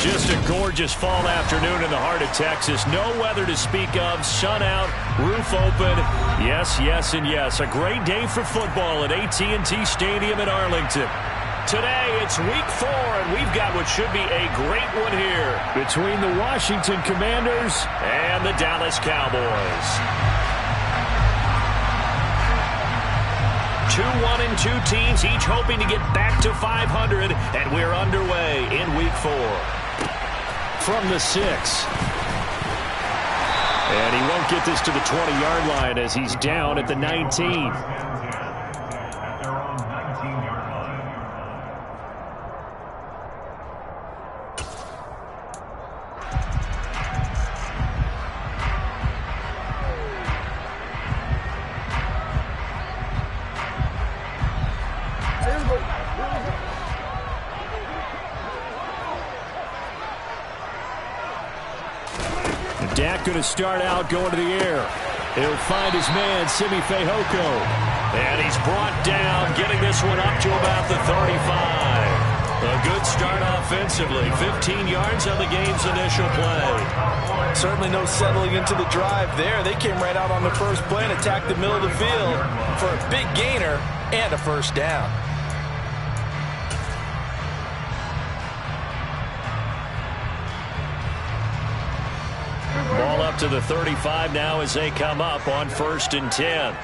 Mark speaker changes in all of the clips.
Speaker 1: Just a gorgeous fall afternoon in the heart of Texas. No weather to speak of. Sun out, roof open. Yes, yes, and yes. A great day for football at AT&T Stadium in Arlington. Today, it's week 4, and we've got what should be a great one here between the Washington Commanders and the Dallas Cowboys. 2-1-2 teams, each hoping to get back to 500, and we're underway in week 4. From the 6. And he won't get this to the 20-yard line as he's down at the 19. Dak going to start out going to the air. He'll find his man, Simi Fehoko. And he's brought down, getting this one up to about the 35. A good start offensively. 15 yards on the game's initial play.
Speaker 2: Certainly no settling into the drive there. They came right out on the first play and attacked the middle of the field for a big gainer and a first down.
Speaker 1: Ball up to the 35 now as they come up on 1st and 10.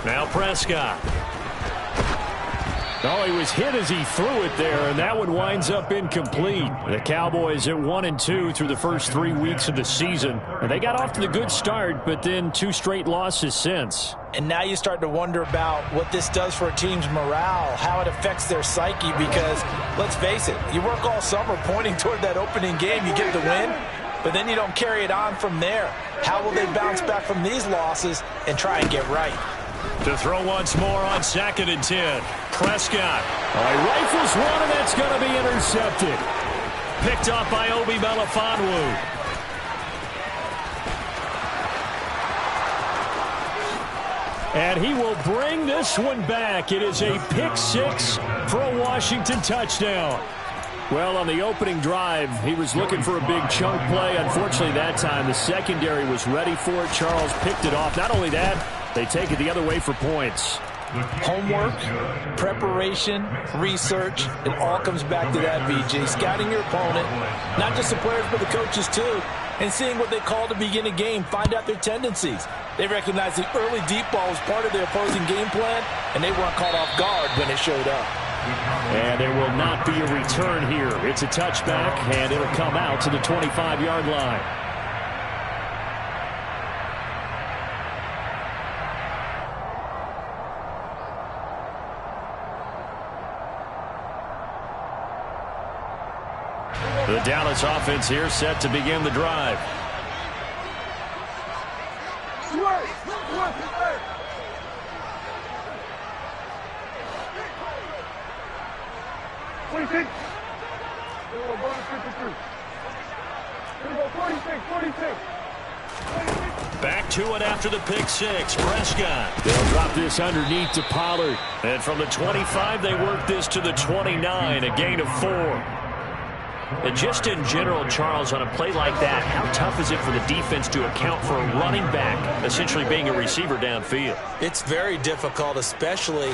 Speaker 1: Now Prescott. Oh, he was hit as he threw it there, and that one winds up incomplete. The Cowboys at 1-2 through the first 3 weeks of the season. And they got off to the good start, but then 2 straight losses since.
Speaker 2: And now you start to wonder about what this does for a team's morale, how it affects their psyche, because, let's face it, you work all summer pointing toward that opening game, you get the win, but then you don't carry it on from there. How will they bounce back from these losses and try and get right?
Speaker 1: To throw once more on 2nd and 10. Prescott. He rifles one, and that's going to be intercepted. Picked off by Obi Melifonwu. And he will bring this one back. It is a pick 6 for a Washington touchdown. Well, on the opening drive, he was looking for a big chunk play. Unfortunately, that time, the secondary was ready for it. Charles picked it off. Not only that, they take it the other way for points.
Speaker 2: Homework, preparation, research, it all comes back to that, VJ. Scouting your opponent, not just the players, but the coaches too, and seeing what they call to begin a game, find out their tendencies. They recognize the early deep ball was part of their opposing game plan, and they weren't caught off guard when it showed up.
Speaker 1: And there will not be a return here. It's a touchback, and it'll come out to the 25-yard line. The Dallas offense here set to begin the drive. Back to it after the pick 6. Prescott. They'll drop this underneath to Pollard. And from the 25, they work this to the 29, a gain of 4. And just in general, Charles, on a play like that, how tough is it for the defense to account for a running back essentially being a receiver downfield?
Speaker 2: It's very difficult, especially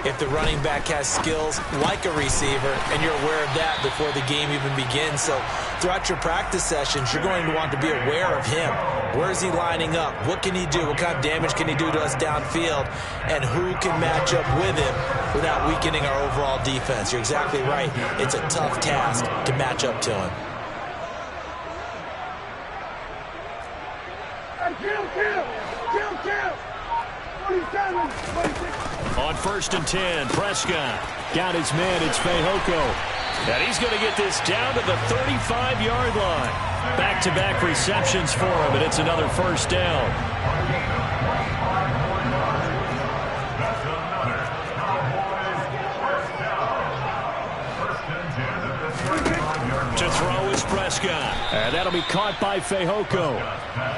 Speaker 2: if the running back has skills like a receiver, and you're aware of that before the game even begins. So throughout your practice sessions, you're going to want to be aware of him. Where is he lining up? What can he do? What kind of damage can he do to us downfield? And who can match up with him without weakening our overall defense? You're exactly right. It's a tough task to match up to him.
Speaker 1: On 1st and 10, Prescott got his man. It's Fehoko. And he's going to get this down to the 35-yard line. Back-to-back receptions for him, and it's another first down. To throw is Prescott. And that'll be caught by Fehoko.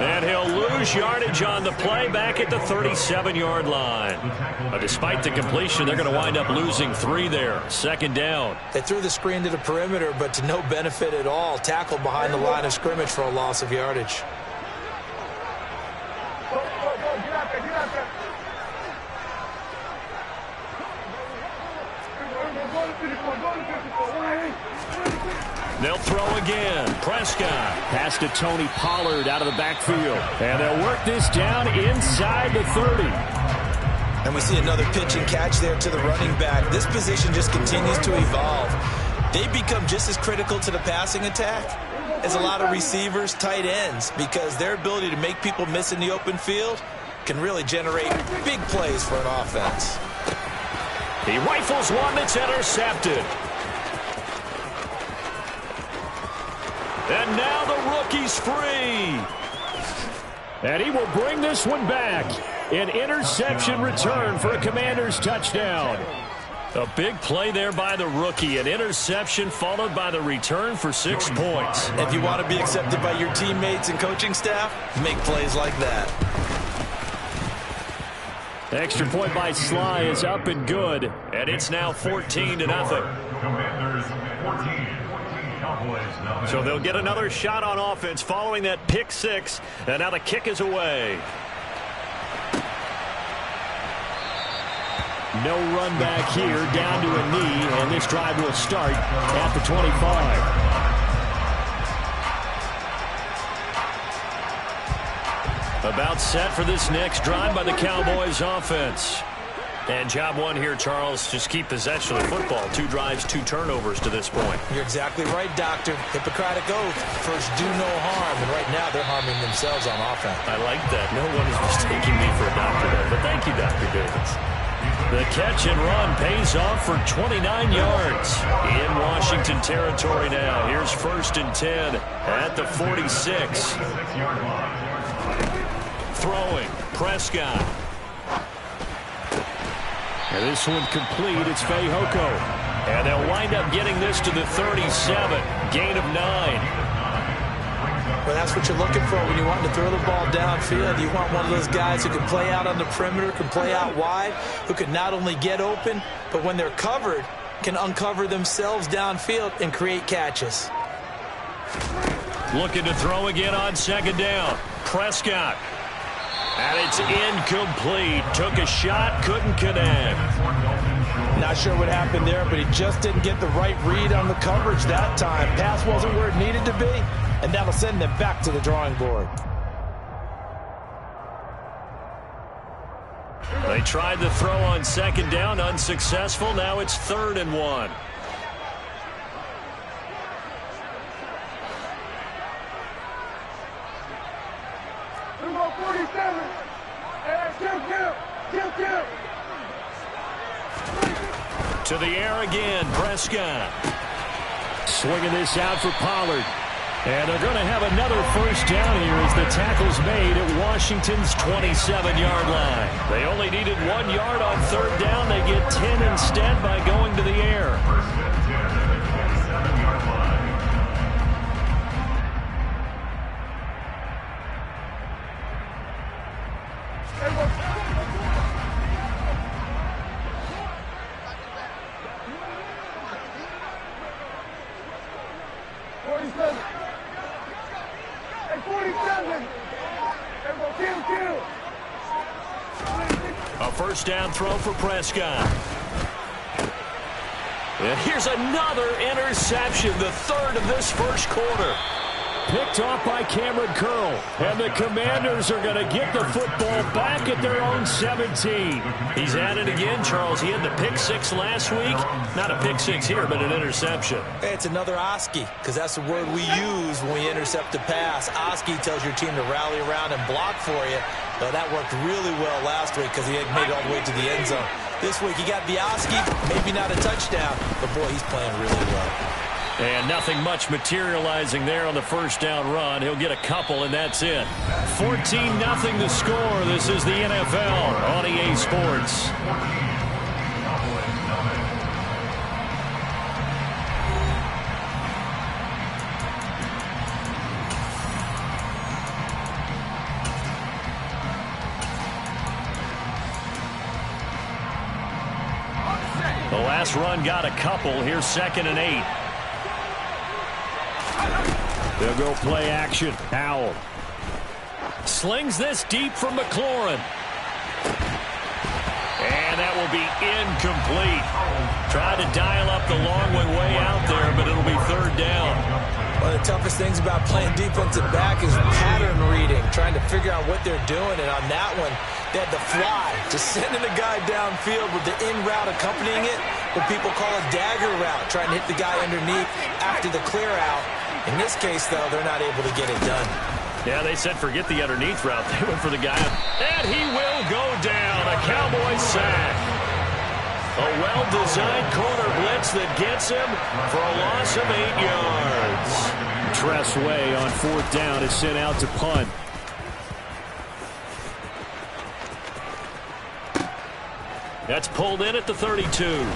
Speaker 1: And he'll lose yardage on the play back at the 37-yard line. Despite the completion, they're going to wind up losing 3 there. Second down.
Speaker 2: They threw the screen to the perimeter, but to no benefit at all. Tackled behind the line of scrimmage for a loss of yardage.
Speaker 1: They'll throw again. Prescott. Pass to Tony Pollard out of the backfield. And they'll work this down inside the 30.
Speaker 2: And we see another pitch and catch there to the running back. This position just continues to evolve. They become just as critical to the passing attack as a lot of receivers, tight ends, because their ability to make people miss in the open field can really generate big plays for an offense.
Speaker 1: He rifles one that's intercepted. And now the rookie's free. And he will bring this one back. An interception return for a Commanders touchdown. A big play there by the rookie. An interception followed by the return for 6 points.
Speaker 2: If you want to be accepted by your teammates and coaching staff, make plays like that.
Speaker 1: Extra point by Sly is up and good. And it's now 14-0.
Speaker 3: Commanders 14.
Speaker 1: So they'll get another shot on offense following that pick 6. And now the kick is away. No run back here, down to a knee, and this drive will start at the 25. About set for this next drive by the Cowboys offense. And job one here, Charles, just keep possession of the football. 2 drives, 2 turnovers to this point.
Speaker 2: You're exactly right, Doctor. Hippocratic oath. First, do no harm. And right now, they're harming themselves on offense.
Speaker 1: I like that. No one is mistaking me for a doctor there. But thank you, Dr. Davis. The catch and run pays off for 29 yards. In Washington territory now. Here's 1st and 10 at the 46. Throwing, Prescott. And this one complete. It's Fehoko. And they'll wind up getting this to the 37. Gain of 9.
Speaker 2: Well, that's what you're looking for when you want to throw the ball downfield. You want one of those guys who can play out on the perimeter, can play out wide, who can not only get open, but when they're covered, can uncover themselves downfield and create catches.
Speaker 1: Looking to throw again on 2nd down. Prescott. And it's incomplete. Took a shot, couldn't connect.
Speaker 2: Not sure what happened there, but he just didn't get the right read on the coverage that time. Pass wasn't where it needed to be, and that'll send them back to the drawing board.
Speaker 1: They tried the throw on 2nd down, unsuccessful. Now it's 3rd and 1. To the air again, Prescott. Swinging this out for Pollard. And they're going to have another 1st down here as the tackle's made at Washington's 27-yard line. They only needed 1 yard on 3rd down. They get 10 instead by going to the air. A 1st down throw for Prescott. And here's another interception, the 3rd of this 1st quarter. Picked off by Cameron Curl. And the Commanders are going to get the football back at their own 17. He's at it again, Charles. He had the pick 6 last week. Not a pick 6 here, but an interception.
Speaker 2: Hey, it's another Oski, because that's the word we use when we intercept a pass. Oski tells your team to rally around and block for you. Well, that worked really well last week because he had made it all the way to the end zone. This week he got the Oski, maybe not a touchdown, but boy, he's playing really well.
Speaker 1: And nothing much materializing there on the 1st down run. He'll get a couple, and that's it. 14-0 the score. This is the NFL on EA Sports. Last run got a couple. Here's 2nd and 8. They'll go play action. Howell slings this deep from McLaurin. And that will be incomplete. Tried to dial up the long way out there, but it'll be 3rd down.
Speaker 2: One of the toughest things about playing defensive back is pattern reading, trying to figure out what they're doing. And on that one, they had the fly, just sending the guy downfield with the in route accompanying it, what people call a dagger route, trying to hit the guy underneath after the clear out. In this case, though, they're not able to get it done.
Speaker 1: Yeah, they said forget the underneath route. They went for the guy. And he will go down. A Cowboys sack. A well-designed corner blitz that gets him for a loss of 8 yards. Tressway on 4th down is sent out to punt. That's pulled in at the 32.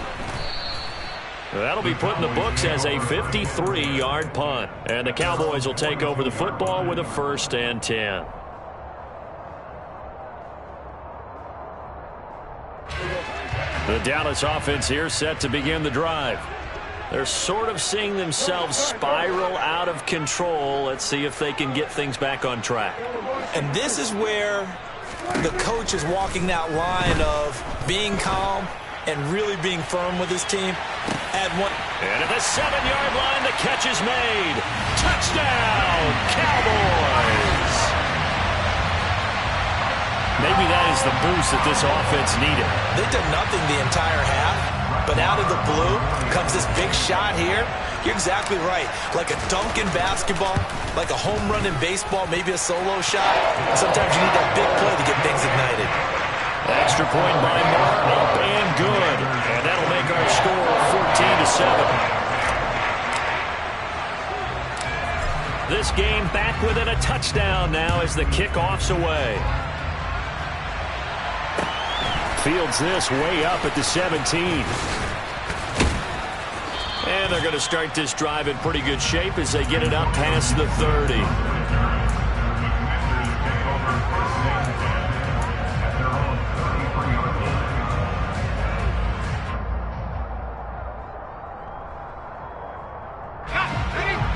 Speaker 1: That'll be put in the books as a 53-yard punt. And the Cowboys will take over the football with a 1st and 10. The Dallas offense here set to begin the drive. They're sort of seeing themselves spiral out of control. Let's see if they can get things back on track.
Speaker 2: And this is where the coach is walking that line of being calm and really being firm with his team. And
Speaker 1: at the 7-yard line, the catch is made. Touchdown, Cowboys! Maybe that is the boost that this offense needed.
Speaker 2: They've done nothing the entire half, but out of the blue comes this big shot here. You're exactly right. Like a dunk in basketball, like a home run in baseball, maybe a solo shot. Sometimes you need that big play to get things ignited.
Speaker 1: Extra point by Marr, up and good. And that'll make our score 14-7. This game back within a touchdown now as the kickoff's away. Fields this way up at the 17. And they're going to start this drive in pretty good shape as they get it up past the 30.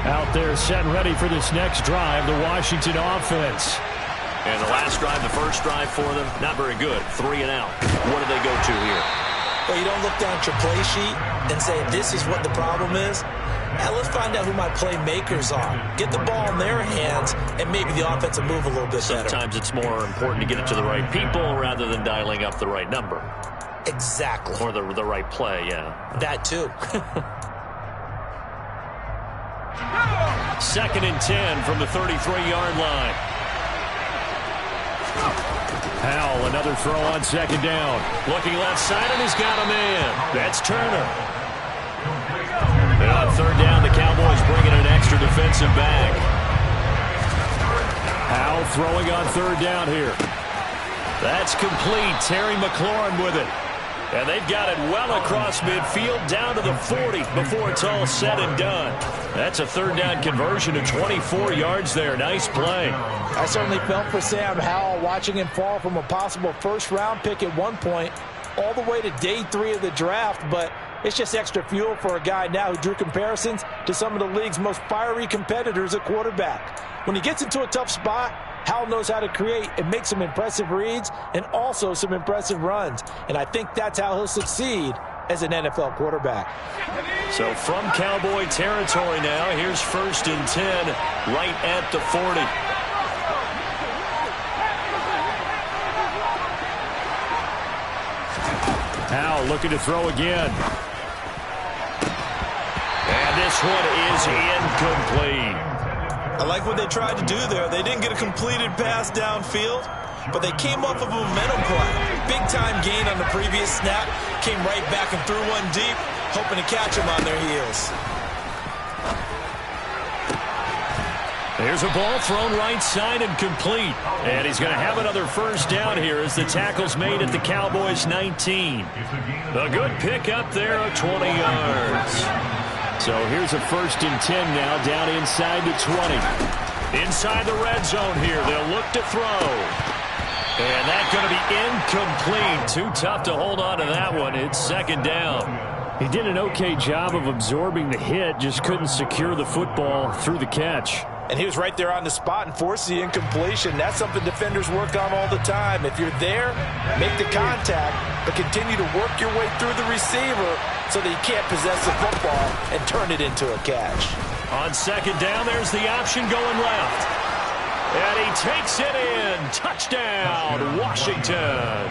Speaker 1: Out there set and ready for this next drive, the Washington offense. And the last drive, the first drive for them, not very good. 3 and out. What do they go to here?
Speaker 2: Well, you don't look down at your play sheet and say, this is what the problem is. Now, let's find out who my playmakers are. Get the ball in their hands, and maybe the offense will move a little bit better.
Speaker 1: Sometimes it's more important to get it to the right people rather than dialing up the right number.
Speaker 2: Exactly.
Speaker 1: Or the right play, yeah.
Speaker 2: That, too.
Speaker 1: 2nd and 10 from the 33-yard line. Howell, another throw on 2nd down. Looking left side, and he's got a man. That's Turner. And on 3rd down, the Cowboys bringing an extra defensive back. Howell throwing on 3rd down here. That's complete. Terry McLaurin with it. And they've got it well across midfield down to the 40 before it's all said and done. That's a 3rd down conversion to 24 yards there. Nice play.
Speaker 2: I certainly felt for Sam Howell watching him fall from a possible first-round pick at one point all the way to day 3 of the draft, but it's just extra fuel for a guy now who drew comparisons to some of the league's most fiery competitors at quarterback. When he gets into a tough spot, Howell knows how to create and make some impressive reads and also some impressive runs. And I think that's how he'll succeed as an NFL quarterback.
Speaker 1: So from Cowboy territory now, here's 1st and 10 right at the 40. Howell looking to throw again. And this one is incomplete.
Speaker 2: I like what they tried to do there. They didn't get a completed pass downfield, but they came off of a momentum play. Big-time gain on the previous snap. Came right back and threw one deep, hoping to catch them on their heels.
Speaker 1: There's a ball thrown right side and complete. And he's going to have another 1st down here as the tackle's made at the Cowboys' 19. A good pick up there of 20 yards. So here's a 1st and 10 now down inside the 20. Inside the red zone here. They'll look to throw. And that's going to be incomplete. Too tough to hold on to that one. It's 2nd down. He did an okay job of absorbing the hit, just couldn't secure the football through the catch.
Speaker 2: And he was right there on the spot and forced the incompletion. That's something defenders work on all the time. If you're there, make the contact, but continue to work your way through the receiver so that you can't possess the football and turn it into a catch.
Speaker 1: On second down, there's the option going left. And he takes it in. Touchdown, Washington.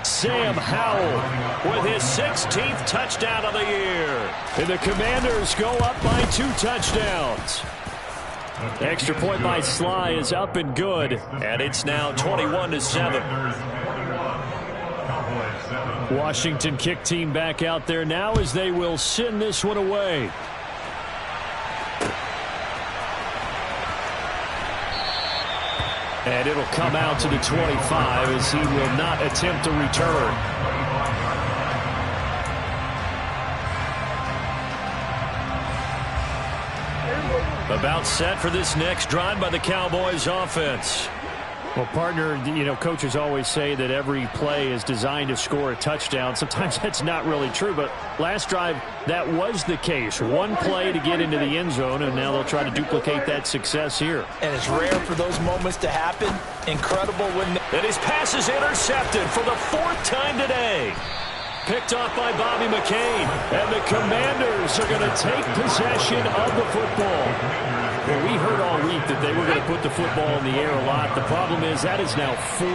Speaker 1: Sam Howell with his 16th touchdown of the year. And the Commanders go up by 2 touchdowns. Extra point by Sly is up and good. And it's now 21-7. Washington kick team back out there now as they will send this one away. And it'll come out to the 25 as he will not attempt a return. About set for this next drive by the Cowboys offense. Well, partner, you know, coaches always say that every play is designed to score a touchdown. Sometimes that's not really true, but last drive, that was the case. One play to get into the end zone, and now they'll try to duplicate that success here.
Speaker 2: And it's rare for those moments to happen. Incredible when...
Speaker 1: And his pass is intercepted for the 4th time today. Picked off by Bobby McCain. And the Commanders are going to take possession of the football. Well, we heard all week that they were going to put the football in the air a lot. The problem is that is now 4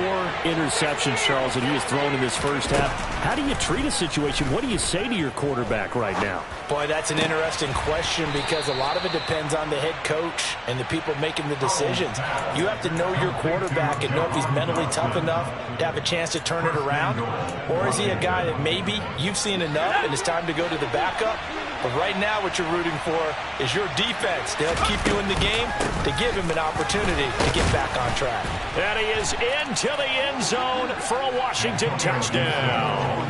Speaker 1: interceptions, Charles, that he has thrown in this first half. How do you treat a situation? What do you say to your quarterback right now?
Speaker 2: Boy, that's an interesting question because a lot of it depends on the head coach and the people making the decisions. You have to know your quarterback and know if he's mentally tough enough to have a chance to turn it around. Or is he a guy that maybe you've seen enough and it's time to go to the backup? But right now what you're rooting for is your defense to help keep you in the game, to give him an opportunity to get back on track.
Speaker 1: And he is into the end zone for a Washington touchdown.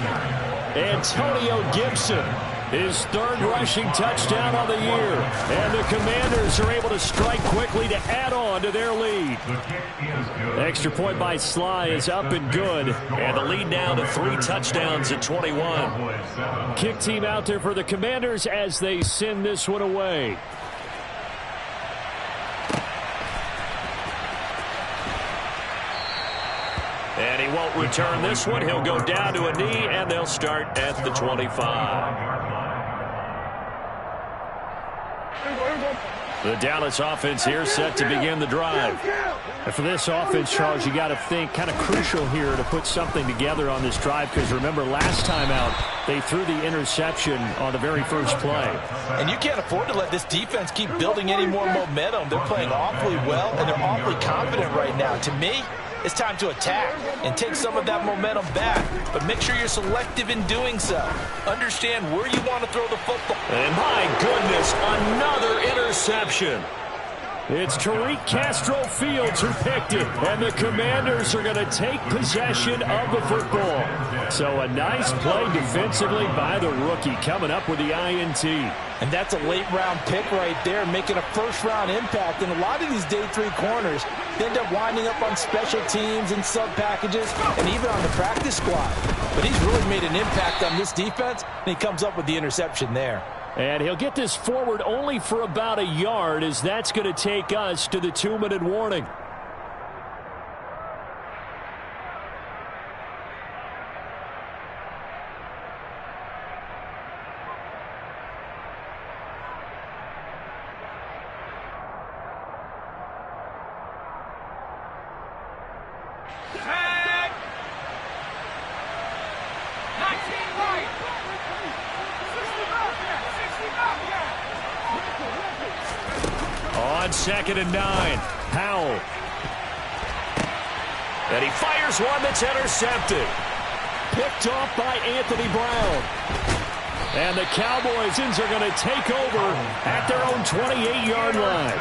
Speaker 1: Antonio Gibson, his 3rd rushing touchdown of the year. And the Commanders are able to strike quickly to add on to their lead. Extra point by Sly is up and good. And the lead now to 3 touchdowns at 21. Kick team out there for the Commanders as they send this one away. And he won't return this one. He'll go down to a knee, and they'll start at the 25. The Dallas offense here set to begin the drive. And for this offense, Charles, you got to think kind of crucial here to put something together on this drive because remember last time out they threw the interception on the very first play.
Speaker 2: And you can't afford to let this defense keep building any more momentum. They're playing awfully well and they're awfully confident right now. To me, it's time to attack and take some of that momentum back. But make sure you're selective in doing so. Understand where you want to throw the football.
Speaker 1: And my goodness, another interception. It's Tariq Castro Fields who picked it. And the Commanders are going to take possession of the football. So a nice play defensively by the rookie coming up with the INT.
Speaker 2: And that's a late-round pick right there, making a first-round impact. And a lot of these day 3 corners end up winding up on special teams and sub-packages and even on the practice squad. But he's really made an impact on this defense, and he comes up with the interception there.
Speaker 1: And he'll get this forward only for about a yard as that's going to take us to the 2-minute warning. On 2nd and 9, Howell. And he fires one that's intercepted. Picked off by Anthony Brown. And the Cowboys are going to take over at their own 28-yard line.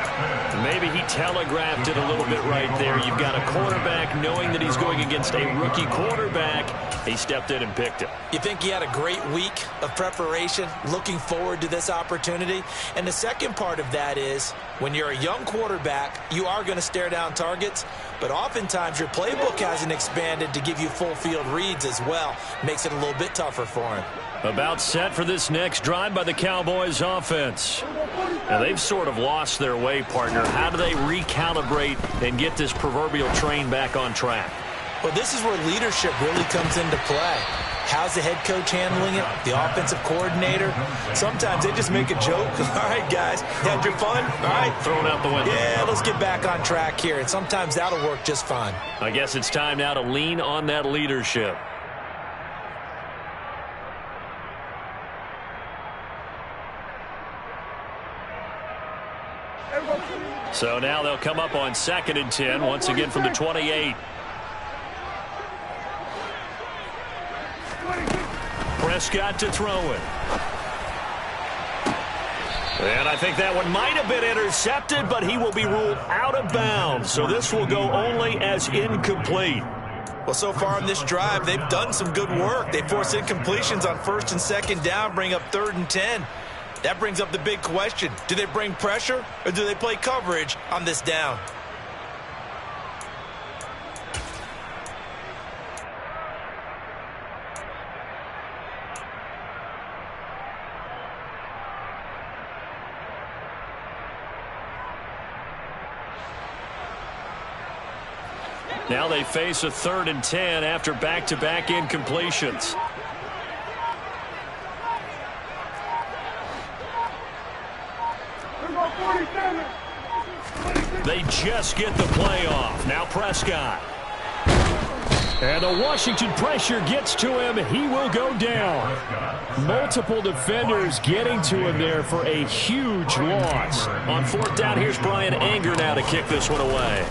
Speaker 1: Maybe he telegraphed it a little bit right there. You've got a quarterback knowing that he's going against a rookie quarterback. He stepped in and picked him.
Speaker 2: You think he had a great week of preparation, looking forward to this opportunity? And the second part of that is, when you're a young quarterback, you are going to stare down targets, but oftentimes your playbook hasn't expanded to give you full field reads as well. Makes it a little bit tougher for him.
Speaker 1: About set for this next drive by the Cowboys offense. Now they've sort of lost their way, partner. How do they recalibrate and get this proverbial train back on track?
Speaker 2: Well, this is where leadership really comes into play. How's the head coach handling it? The offensive coordinator? Sometimes they just make a joke. All right, guys, had your fun? All right.
Speaker 1: Throw it out the window.
Speaker 2: Yeah, let's get back on track here. And sometimes that'll work just fine.
Speaker 1: I guess it's time now to lean on that leadership. So now they'll come up on 2nd and 10, once again from the 28. Prescott to throw it. And I think that one might have been intercepted, but he will be ruled out of bounds. So this will go only as incomplete.
Speaker 2: Well, so far on this drive, they've done some good work. They force incompletions on 1st and 2nd down, bring up 3rd and 10. That brings up the big question. Do they bring pressure or do they play coverage on this down?
Speaker 1: Now they face a 3rd and 10 after back-to-back incompletions. They just get the play off. Now Prescott. And the Washington pressure gets to him. He will go down. Multiple defenders getting to him there for a huge loss. On 4th down, here's Brian Anger now to kick this one away.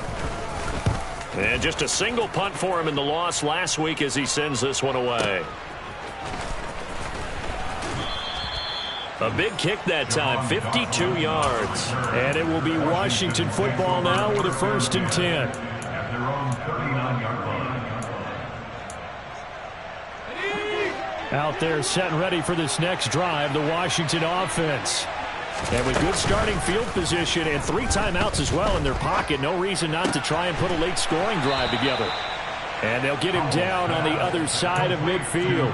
Speaker 1: And just a single punt for him in the loss last week as he sends this one away. A big kick that time, 52 yards. And it will be Washington football now with a 1st and 10. Out there set and ready for this next drive, the Washington offense. And with good starting field position and 3 timeouts as well in their pocket, no reason not to try and put a late scoring drive together. And they'll get him down on the other side of midfield.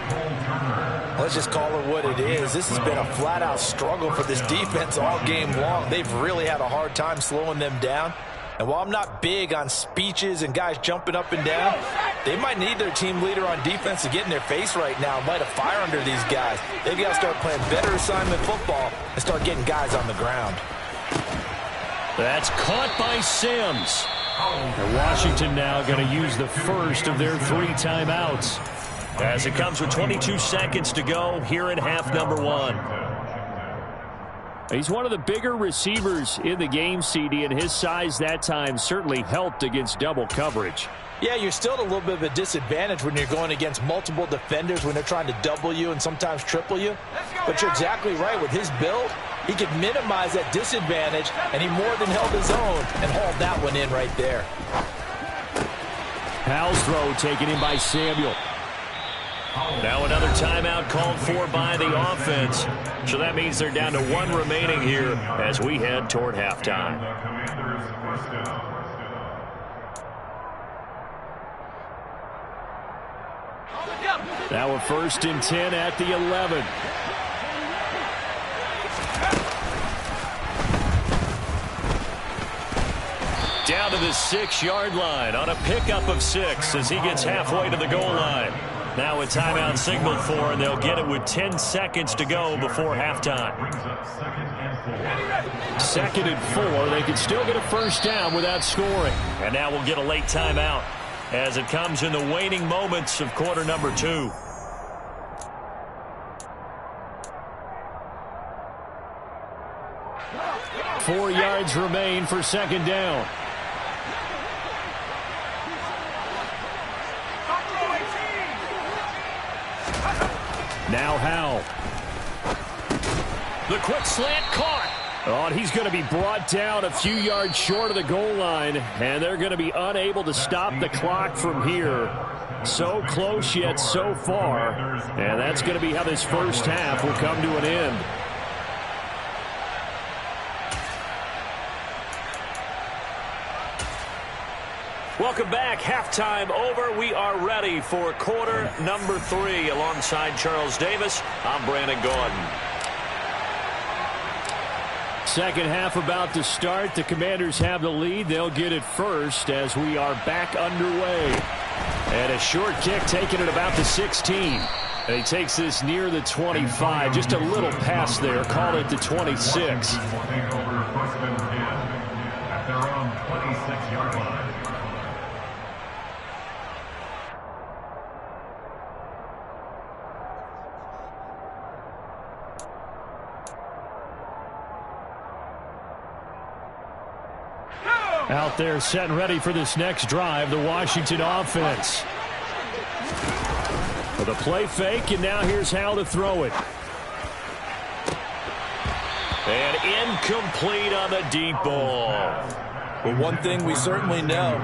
Speaker 2: Let's just call it what it is. This has been a flat-out struggle for this defense all game long. They've really had a hard time slowing them down. And while I'm not big on speeches and guys jumping up and down, they might need their team leader on defense to get in their face right now and light a fire under these guys. They've got to start playing better assignment football and start getting guys on the ground.
Speaker 1: That's caught by Sims. And Washington now going to use the first of their 3 timeouts, as it comes with 22 seconds to go here in half number 1. He's one of the bigger receivers in the game, CD, and his size that time certainly helped against double coverage.
Speaker 2: Yeah, you're still at a little bit of a disadvantage when you're going against multiple defenders when they're trying to double you and sometimes triple you. But you're exactly right. With his build, he could minimize that disadvantage, and he more than held his own and hauled that one in right there.
Speaker 1: Powell's throw taken in by Samuel. Now another timeout called for by the offense. So that means they're down to 1 remaining here as we head toward halftime. Now a 1st and 10 at the 11. Down to the 6-yard line on a pickup of 6 as he gets halfway to the goal line. Now a timeout signaled for, and they'll get it with 10 seconds to go before halftime. 2nd and 4. They can still get a 1st down without scoring. And now we'll get a late timeout as it comes in the waning moments of quarter number 2. Four yards remain for 2nd down. Now Howell. The quick slant caught. Oh, and he's going to be brought down a few yards short of the goal line, and they're going to be unable to stop the clock from here. So close yet so far, and that's going to be how this first half will come to an end. Welcome back. Halftime over. We are ready for quarter number 3. Alongside Charles Davis, I'm Brandon Gordon. Second half about to start. The Commanders have the lead. They'll get it first as we are back underway. And a short kick taken at about the 16. And he takes this near the 25. Just a little pass there. Call it the 26.
Speaker 3: At their own 26-yard line.
Speaker 1: Out there set and ready for this next drive, the Washington offense. For the play fake, and now here's how to throw it. And incomplete on the deep ball.
Speaker 2: Well, one thing we certainly know,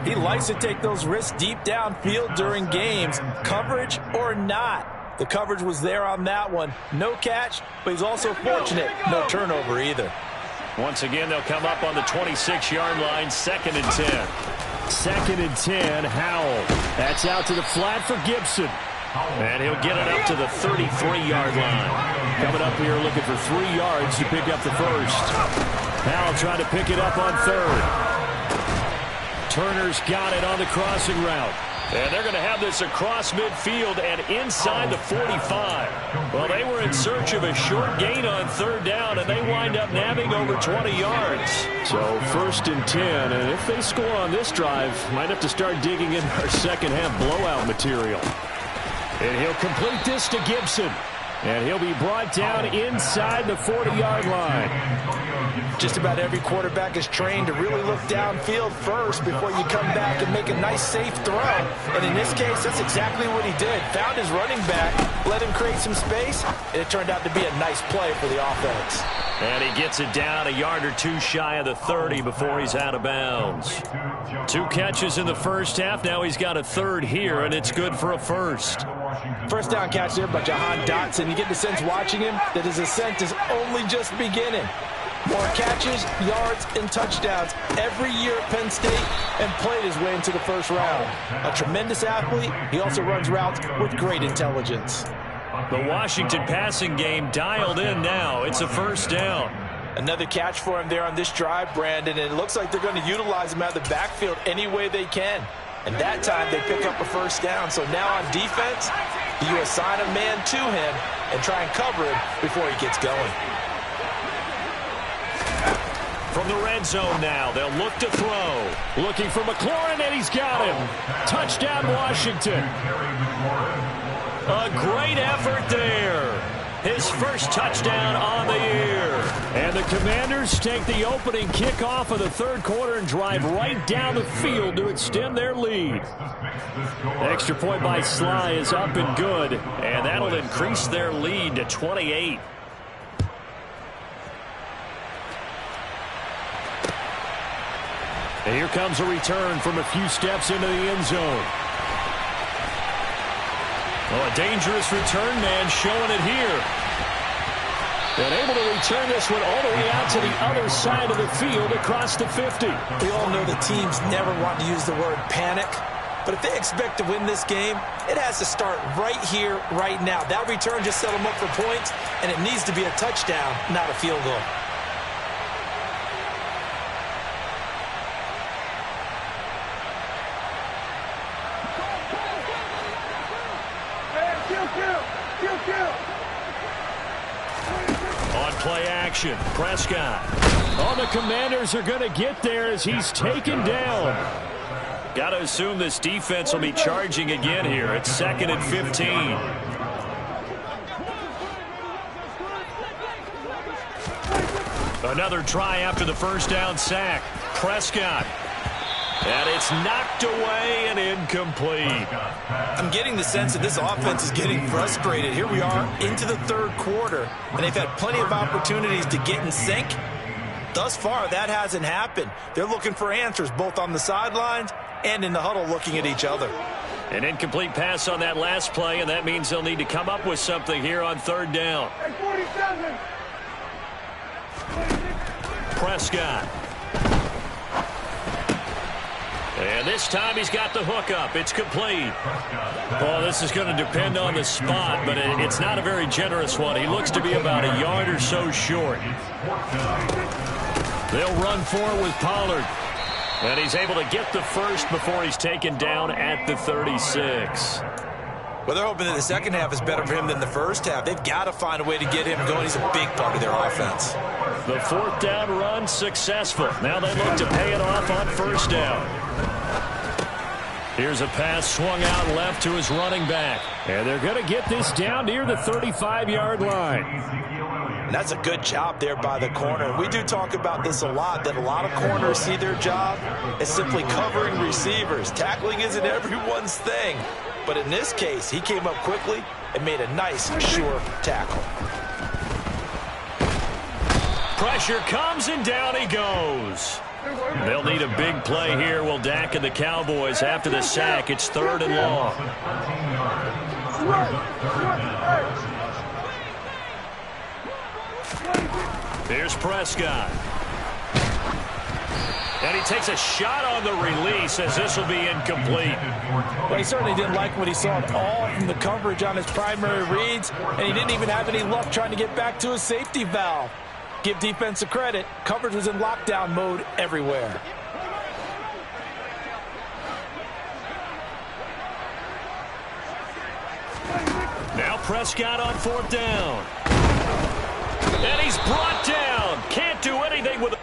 Speaker 2: he likes to take those risks deep downfield during games, coverage or not. The coverage was there on that one. No catch, but he's also fortunate. No turnover either.
Speaker 1: Once again, they'll come up on the 26-yard line, 2nd and 10. 2nd and 10, Howell. That's out to the flat for Gibson. And he'll get it up to the 33-yard line. Coming up here looking for 3 yards to pick up the first. Howell trying to pick it up on 3rd. Turner's got it on the crossing route. And they're going to have this across midfield and inside the 45. Well, they were in search of a short gain on 3rd down, and they wind up nabbing over 20 yards. So 1st and 10, and if they score on this drive, might have to start digging in our second half blowout material. And he'll complete this to Gibson. And he'll be brought down inside the 40-yard line.
Speaker 2: Just about every quarterback is trained to really look downfield first before you come back and make a nice, safe throw. And in this case, that's exactly what he did. Found his running back, let him create some space, and it turned out to be a nice play for the offense.
Speaker 1: And he gets it down a yard or 2 shy of the 30 before he's out of bounds. 2 catches in the first half. Now he's got a 3rd here, and it's good for a first.
Speaker 2: First down catch there by Jahan Dotson. You get the sense watching him that his ascent is only just beginning. More catches, yards, and touchdowns every year at Penn State, and played his way into the first round. A tremendous athlete. He also runs routes with great intelligence.
Speaker 1: The Washington passing game dialed in now. It's a first down.
Speaker 2: Another catch for him there on this drive, Brandon, and it looks like they're going to utilize him out of the backfield any way they can. And that time they pick up a first down. So now on defense, you assign a man to him and try and cover him before he gets going.
Speaker 1: From the red zone now, they'll look to throw. Looking for McLaurin, and he's got him. Touchdown, Washington. A great effort there. His first touchdown on the year. And the Commanders take the opening kickoff of the 3rd quarter and drive right down the field to extend their lead. Extra point by Sly is up and good, and that'll increase their lead to 28. And here comes a return from a few steps into the end zone. Oh, a dangerous return man showing it here. And able to return this one all the way out to the other side of the field across the 50.
Speaker 2: We all know the teams never want to use the word panic. But if they expect to win this game, it has to start right here, right now. That return just set them up for points, and it needs to be a touchdown, not a field goal.
Speaker 1: On play action, Prescott. Oh, the Commanders are going to get there as he's taken down. Got to assume this defense will be charging again here. It's 2nd and 15. Another try after the first down sack. Prescott. And it's knocked away and incomplete.
Speaker 2: I'm getting the sense that this offense is getting frustrated. Here we are into the 3rd quarter, and they've had plenty of opportunities to get in sync. Thus far, that hasn't happened. They're looking for answers both on the sidelines and in the huddle looking at each other.
Speaker 1: An incomplete pass on that last play, and that means they'll need to come up with something here on 3rd down. Prescott. And this time he's got the hook up. It's complete. Well, this is going to depend on the spot, but it's not a very generous one. He looks to be about a yard or so short. They'll run for it with Pollard. And he's able to get the first before he's taken down at the 36.
Speaker 2: Well, they're hoping that the second half is better for him than the first half. They've got to find a way to get him going. He's a big part of their offense.
Speaker 1: The fourth down run successful. Now they look to pay it off on first down. Here's a pass swung out left to his running back. And they're going to get this down near the 35-yard line.
Speaker 2: And that's a good job there by the corner. We do talk about this a lot, that a lot of corners see their job as simply covering receivers. Tackling isn't everyone's thing. But in this case, he came up quickly and made a nice, sure tackle.
Speaker 1: Pressure comes, and down he goes. They'll need a big play here. Will Dak and the Cowboys after the sack. It's 3rd and long. Here's Prescott. And he takes a shot on the release as this will be incomplete.
Speaker 4: Well, he certainly didn't like what he saw at all from the coverage on his primary reads, and he didn't even have any luck trying to get back to his safety valve. Give defense a credit. Coverage was in lockdown mode everywhere.
Speaker 1: Now Prescott on 4th down. And he's brought down. Can't do anything with it.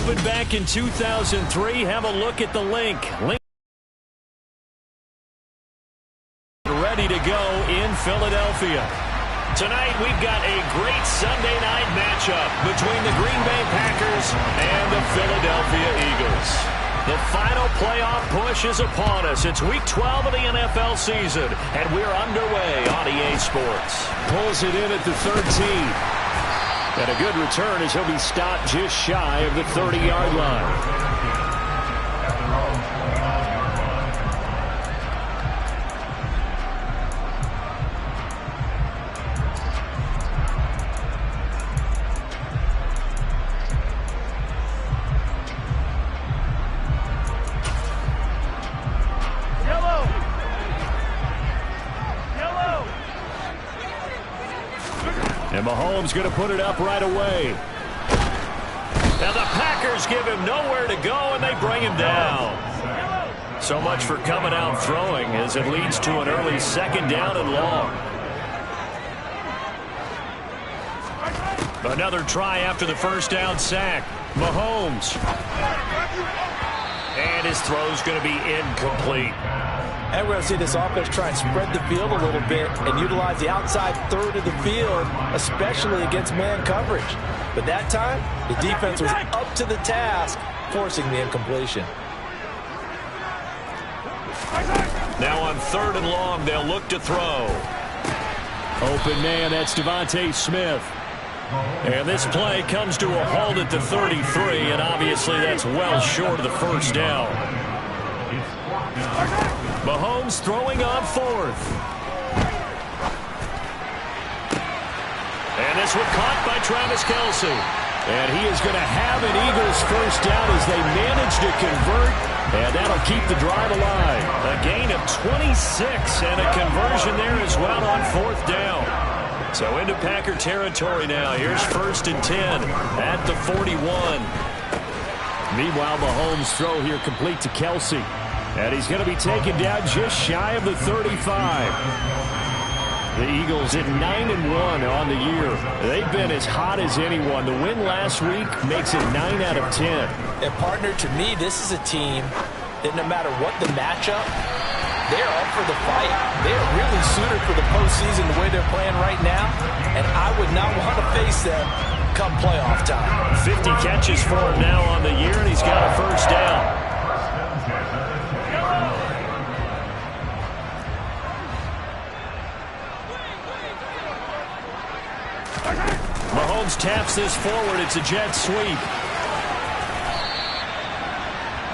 Speaker 1: opened back in 2003. Have a look at the link. Ready to go in Philadelphia. Tonight, we've got a great Sunday night matchup between the Green Bay Packers and the Philadelphia Eagles. The final playoff push is upon us. It's Week 12 of the NFL season, and we're underway on EA Sports. Pulls it in at the 13. And a good return as he'll be stopped just shy of the 30-yard line. And Mahomes going to put it up right away. Now the Packers give him nowhere to go, and they bring him down. So much for coming out throwing as it leads to an early second down and long. Another try after the first down sack. Mahomes. And his throw's going to be incomplete.
Speaker 4: And we're going to see this offense try and spread the field a little bit and utilize the outside third of the field, especially against man coverage. But that time, the defense was up to the task, forcing the incompletion.
Speaker 1: Now on 3rd and long, they'll look to throw. Open man, that's Devontae Smith. And this play comes to a halt at the 33, and obviously that's well short of the first down. Mahomes throwing on 4th. And this one caught by Travis Kelce. And he is going to have an Eagles first down as they manage to convert. And that'll keep the drive alive. A gain of 26 and a conversion there as well on 4th down. So into Packer territory now. Here's 1st and 10 at the 41. Meanwhile, Mahomes' throw here complete to Kelce. And he's going to be taken down just shy of the 35. The Eagles at 9-1 on the year. They've been as hot as anyone. The win last week makes it 9 out of 10.
Speaker 4: And partner, to me, this is a team that no matter what the matchup, they're up for the fight. They're really suited for the postseason the way they're playing right now. And I would not want to face them come playoff time.
Speaker 1: 50 catches for him now on the year, and he's got a first down. Mahomes taps this forward. It's a jet sweep.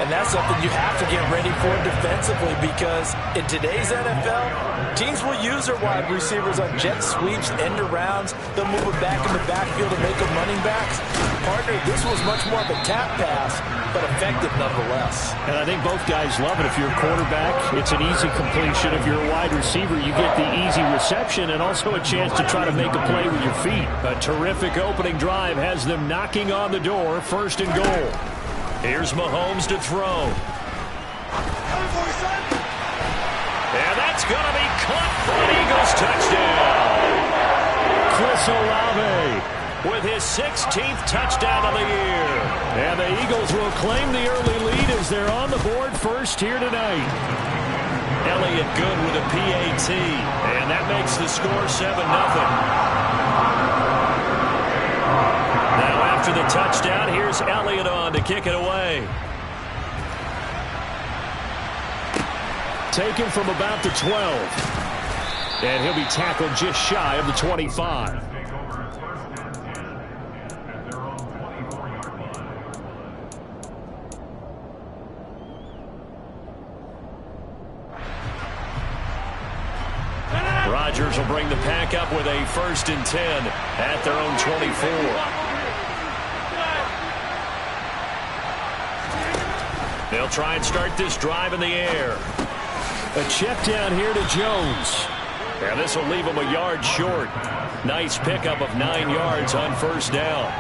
Speaker 4: And that's something you have to get ready for defensively, because in today's NFL, teams will use their wide receivers on jet sweeps, end arounds. They'll move it back in the backfield and make them running backs. Partner, this was much more of a tap pass, but effective nonetheless.
Speaker 1: And I think both guys love it. If you're a quarterback, it's an easy completion. If you're a wide receiver, you get the easy reception and also a chance to try to make a play with your feet. A terrific opening drive has them knocking on the door. 1st and goal. Here's Mahomes to throw. And that's going to be caught for an Eagles touchdown. Chris Olave with his 16th touchdown of the year. And the Eagles will claim the early lead as they're on the board first here tonight. Elliott good with a PAT. And that makes the score 7-0. Now after the touchdown, here's Elliott on to kick it away. Taken from about the 12. And he'll be tackled just shy of the 25. Rodgers will bring the pack up with a 1st and 10 at their own 24. They'll try and start this drive in the air. A check down here to Jones. And this will leave him a yard short. Nice pickup of 9 yards on 1st down.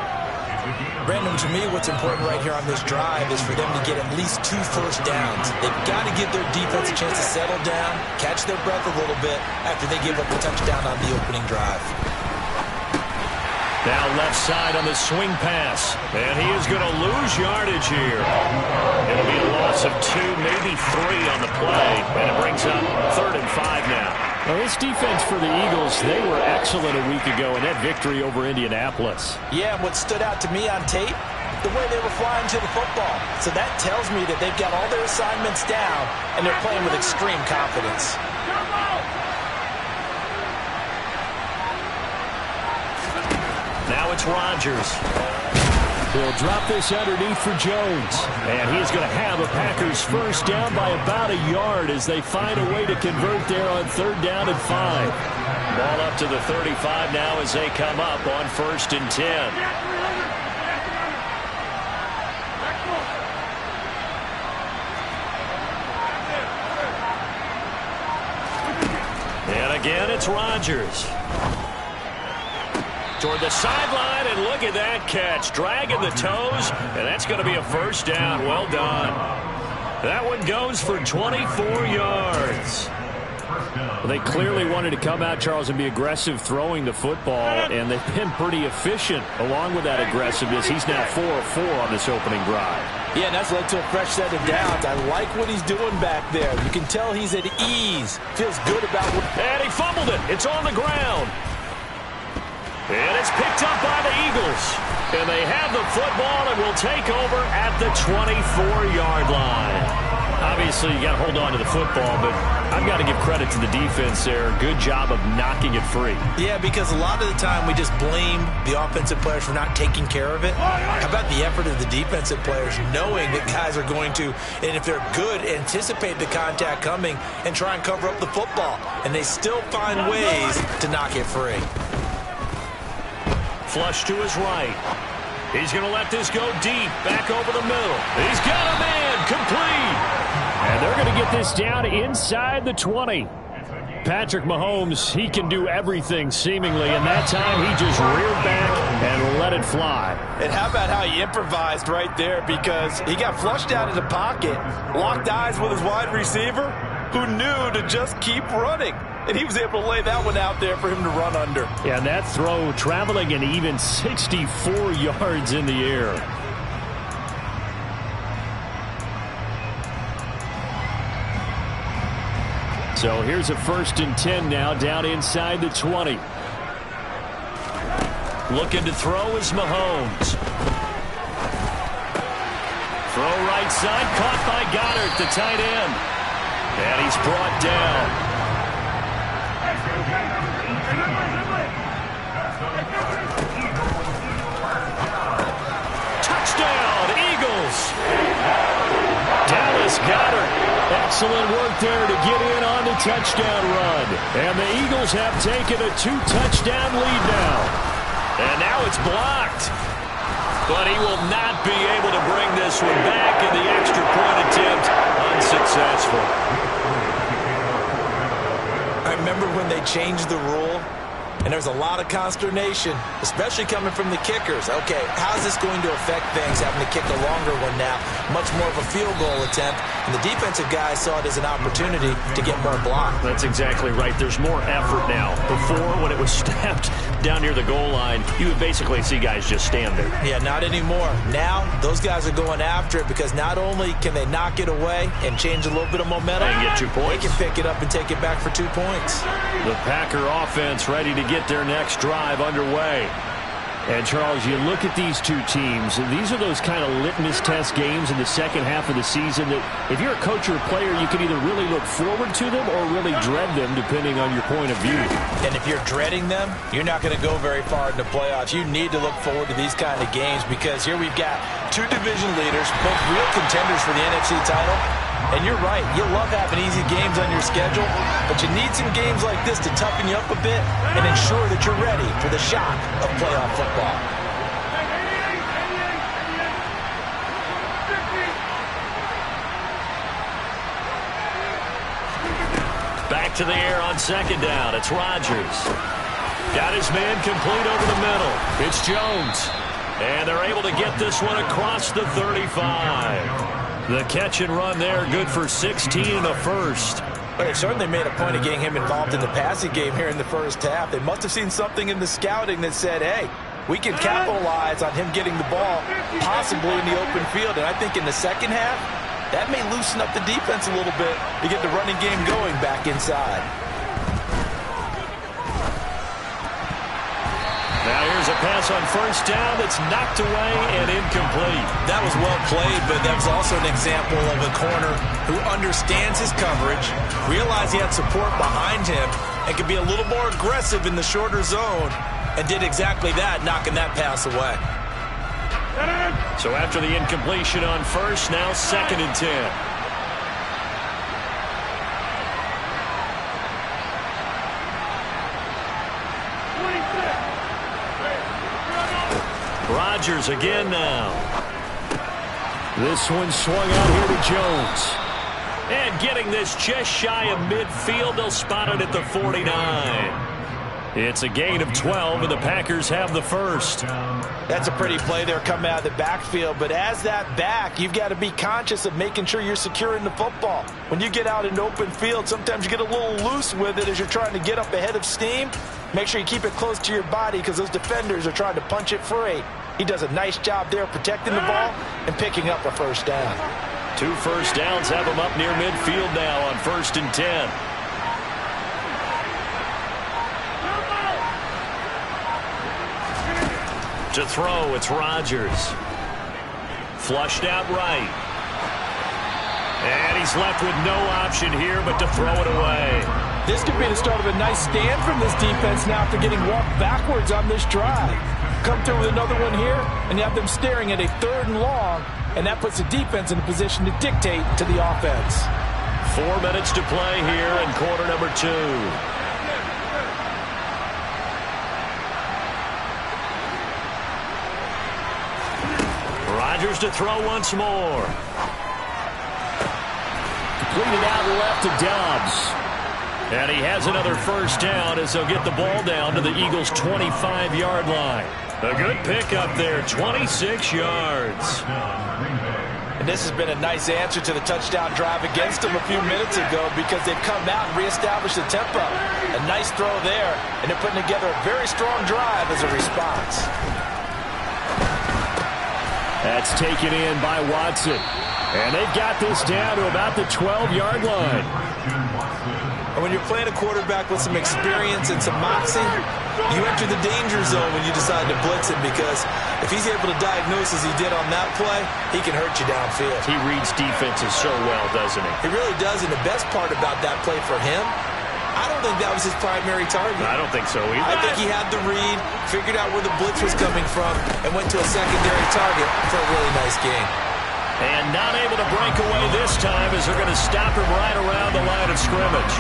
Speaker 2: Brandon, to me, what's important right here on this drive is for them to get at least 2 first downs. They've got to give their defense a chance to settle down, catch their breath a little bit after they give up a touchdown on the opening drive.
Speaker 1: Now left side on the swing pass. And he is going to lose yardage here. It'll be a loss of 2, maybe 3 on the play. And it brings up 3rd and 5 now.
Speaker 5: Well, this defense for the Eagles, they were excellent a week ago in that victory over Indianapolis.
Speaker 4: Yeah, and what stood out to me on tape, the way they were flying to the football. So that tells me that they've got all their assignments down, and they're playing with extreme confidence.
Speaker 1: Now it's Rodgers.
Speaker 5: He'll drop this underneath for Jones.
Speaker 1: And he's going to have a Packers first down by about a yard as they find a way to convert there on 3rd down and 5. Ball up to the 35 now as they come up on 1st and 10. And again, it's Rodgers. Toward the sideline, and look at that catch. Dragging the toes, and that's going to be a first down. Well done. That one goes for 24 yards.
Speaker 5: Well, they clearly wanted to come out, Charles, and be aggressive throwing the football, and they've been pretty efficient along with that aggressiveness. He's now 4 of 4 on this opening drive.
Speaker 4: Yeah, and that's led to a fresh set of downs. I like what he's doing back there. You can tell he's at ease. Feels good about what...
Speaker 1: And he fumbled it. It's on the ground. And it's picked up by the Eagles. And they have the football and will take over at the 24-yard line. Obviously, you got to hold on to the football, but I've got to give credit to the defense there. Good job of knocking it free.
Speaker 2: Yeah, because a lot of the time we just blame the offensive players for not taking care of it. How about the effort of the defensive players knowing that guys are going to, and if they're good, anticipate the contact coming and try and cover up the football. And they still find ways to knock it free.
Speaker 1: Flush to his right. He's going to let this go deep, back over the middle. He's got a man, complete.
Speaker 5: And they're going to get this down inside the 20. Patrick Mahomes, he can do everything seemingly, and that time he just reared back and let it fly.
Speaker 4: And how about how he improvised right there, because he got flushed out of the pocket, locked eyes with his wide receiver, who knew to just keep running. And he was able to lay that one out there for him to run under.
Speaker 5: Yeah, and that throw traveling an even 64 yards in the air. So here's a 1st and 10 now down inside the 20.
Speaker 1: Looking to throw is Mahomes. Throw right side, caught by Goddard, the tight end. And he's brought down. Touchdown, Eagles. Dallas Goddard.
Speaker 5: Excellent work there to get in on the touchdown run. And the Eagles have taken a 2-touchdown lead now.
Speaker 1: And now it's blocked. But he will not be able to bring this one back, in the extra point attempt unsuccessful.
Speaker 2: I remember when they changed the rule, and there's a lot of consternation, especially coming from the kickers. Okay, how's this going to affect things, having to kick a longer one now? Much more of a field goal attempt, and the defensive guys saw it as an opportunity to get more block.
Speaker 1: That's exactly right. There's more effort now. Before, when it was snapped down near the goal line, you would basically see guys just stand there.
Speaker 2: Yeah, not anymore. Now, those guys are going after it, because not only can they knock it away and change a little bit of momentum,
Speaker 1: and get 2 points.
Speaker 2: they can pick it up and take it back for 2 points.
Speaker 1: The Packer offense ready to get their next drive underway.
Speaker 5: And, Charles, you look at these two teams, and these are those kind of litmus test games in the second half of the season that if you're a coach or a player, you can either really look forward to them or really dread them, depending on your point of view.
Speaker 4: And if you're dreading them, you're not going to go very far in the playoffs. You need to look forward to these kind of games, because here we've got 2 division leaders, both real contenders for the NFC title. And you're right, you love having easy games on your schedule, but you need some games like this to toughen you up a bit and ensure that you're ready for the shock of playoff football.
Speaker 1: Back to the air on 2nd down. It's Rodgers. Got his man complete over the middle. It's Jones. And they're able to get this one across the 35. The catch and run there, good for 16 and a first.
Speaker 4: But they certainly made a point of getting him involved in the passing game here in the first half. They must have seen something in the scouting that said, hey, we can capitalize on him getting the ball possibly in the open field. And I think in the second half, that may loosen up the defense a little bit to get the running game going back inside.
Speaker 1: Now here's a pass on first down that's knocked away and incomplete.
Speaker 2: That was well played, but that was also an example of a corner who understands his coverage, realized he had support behind him, and could be a little more aggressive in the shorter zone, and did exactly that, knocking that pass away.
Speaker 1: So after the incompletion on first, now 2nd and 10. Rodgers again now.
Speaker 5: This one swung out here to Jones.
Speaker 1: And getting this just shy of midfield, they'll spot it at the 49. It's a gain of 12, and the Packers have the first.
Speaker 4: That's a pretty play there coming out of the backfield, but as that back, you've got to be conscious of making sure you're securing the football. When you get out in open field, sometimes you get a little loose with it as you're trying to get up ahead of steam. Make sure you keep it close to your body because those defenders are trying to punch it free. He does a nice job there protecting the ball and picking up a first down.
Speaker 1: 2 first downs have him up near midfield now on 1st and 10. To throw, it's Rodgers. Flushed out right. And he's left with no option here but to throw it away.
Speaker 4: This could be the start of a nice stand from this defense now after getting walked backwards on this drive. Come through with another one here, and you have them staring at a 3rd and long, and that puts the defense in a position to dictate to the offense.
Speaker 1: 4 minutes to play here in quarter number 2. Rodgers to throw once more.
Speaker 5: Completed out left to Dobbs.
Speaker 1: And he has another first down as they'll get the ball down to the Eagles' 25-yard line. A good pickup there, 26 yards.
Speaker 4: And this has been a nice answer to the touchdown drive against them a few minutes ago because they've come out and reestablished the tempo. A nice throw there, and they're putting together a very strong drive as a response.
Speaker 5: That's taken in by Watson. And they've got this down to about the 12-yard line.
Speaker 2: And when you're playing a quarterback with some experience and some moxie, you enter the danger zone when you decide to blitz him because if he's able to diagnose as he did on that play, he can hurt you downfield.
Speaker 1: He reads defenses so well, doesn't he?
Speaker 2: He really does, and the best part about that play for him, I don't think that was his primary target.
Speaker 1: I don't think so either.
Speaker 2: I think he had the read, figured out where the blitz was coming from, and went to a secondary target for a really nice gain.
Speaker 1: And not able to break away this time as they're going to stop him right around the line of scrimmage.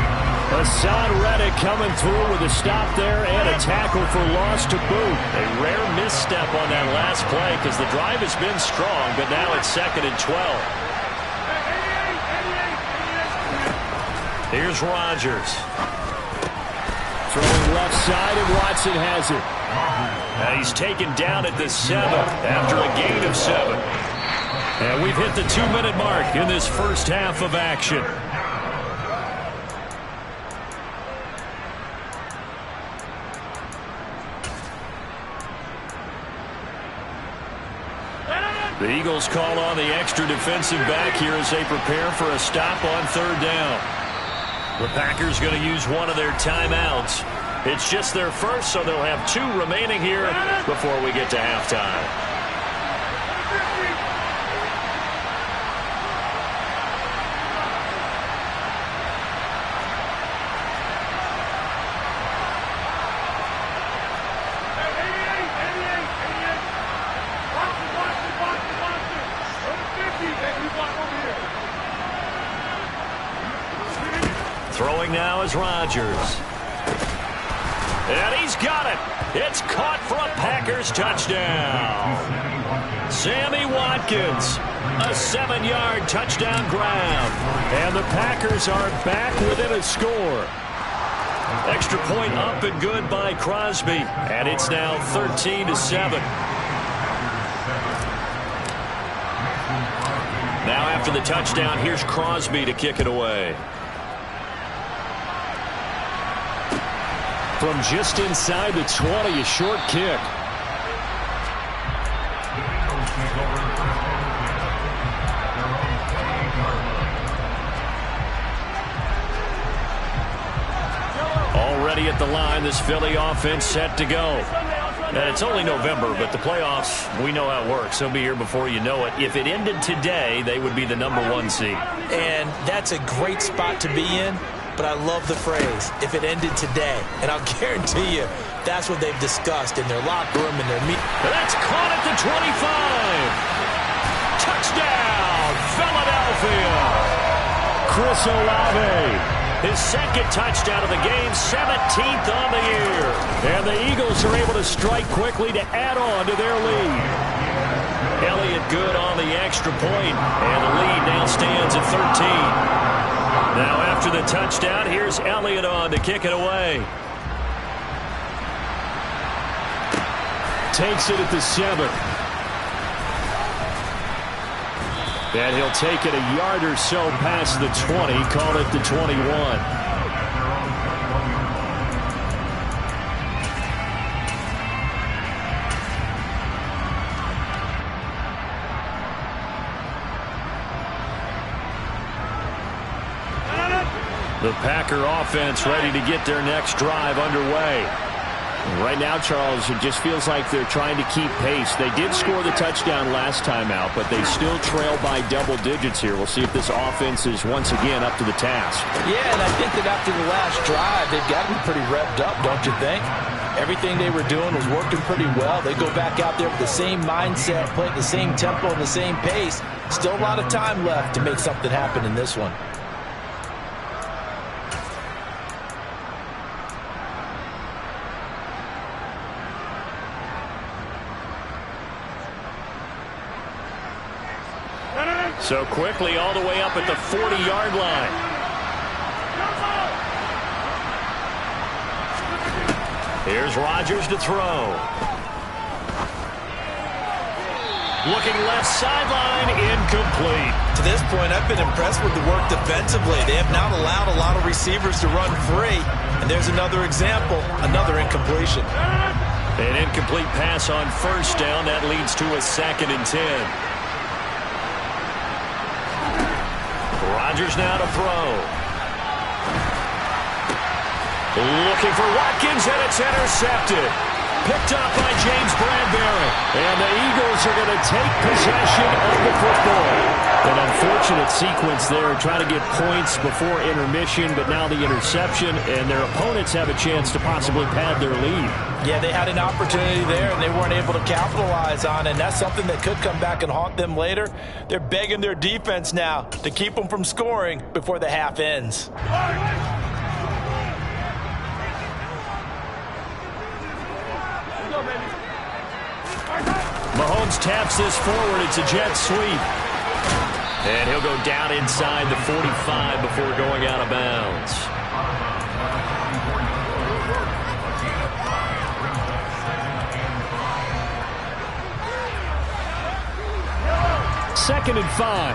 Speaker 5: Hassan Reddick coming through with a stop there and a tackle for loss to boot.
Speaker 1: A rare misstep on that last play because the drive has been strong, but now it's 2nd and 12. Here's Rodgers.
Speaker 5: Throwing left side, and Watson has it.
Speaker 1: And he's taken down at the 7 after a gain of 7. And we've hit the 2-minute mark in this first half of action. The Eagles call on the extra defensive back here as they prepare for a stop on 3rd down. The Packers going to use one of their timeouts. It's just their first, so they'll have 2 remaining here before we get to halftime. Throwing now is Rodgers. And he's got it. It's caught for a Packers touchdown. Sammy Watkins, a 7-yard touchdown grab. And the Packers are back within a score. Extra point up and good by Crosby. And it's now 13-7. Now after the touchdown, here's Crosby to kick it away.
Speaker 5: From just inside the 20, a short kick.
Speaker 1: ready at the line. This Philly offense set to go. And it's only November, but the playoffs, we know how it works. They'll be here before you know it. If it ended today, they would be the #1 seed.
Speaker 2: And that's a great spot to be in, but I love the phrase, if it ended today. And I'll guarantee you, that's what they've discussed in their locker room and their meeting.
Speaker 1: That's caught at the 25. Touchdown, Philadelphia. Chris Olave. His second touchdown of the game, 17th on the year. And the Eagles are able to strike quickly to add on to their lead. Elliott good on the extra point, and the lead now stands at 13. Now after the touchdown, here's Elliott on to kick it away. Takes it at the 7. And he'll take it a yard or so past the 20, call it the 21. The Packer offense ready to get their next drive underway. Right now, Charles, it just feels like they're trying to keep pace. They did score the touchdown last time out, but they still trail by double digits here. We'll see if this offense is once again up to the task.
Speaker 4: Yeah, and I think that after the last drive, they've got to be pretty revved up, don't you think? Everything they were doing was working pretty well. They go back out there with the same mindset, play at the same tempo and the same pace. Still a lot of time left to make something happen in this one.
Speaker 1: So quickly all the way up at the 40-yard line. Here's Rodgers to throw. Looking left sideline, incomplete.
Speaker 2: To this point, I've been impressed with the work defensively. They have not allowed a lot of receivers to run free. And there's another example, another incompletion.
Speaker 1: An incomplete pass on first down. That leads to a 2nd and 10. Rodgers now to throw. Looking for Watkins, and it's intercepted. Picked up by James Bradbury. And the Eagles are going to take possession of the football. An unfortunate sequence there, trying to get points before intermission, but now the interception, and their opponents have a chance to possibly pad their lead.
Speaker 4: Yeah, they had an opportunity there, and they weren't able to capitalize on it, and that's something that could come back and haunt them later. They're begging their defense now to keep them from scoring before the half ends.
Speaker 1: Mahomes taps this forward. It's a jet sweep. And he'll go down inside the 45 before going out of bounds. Second and 5.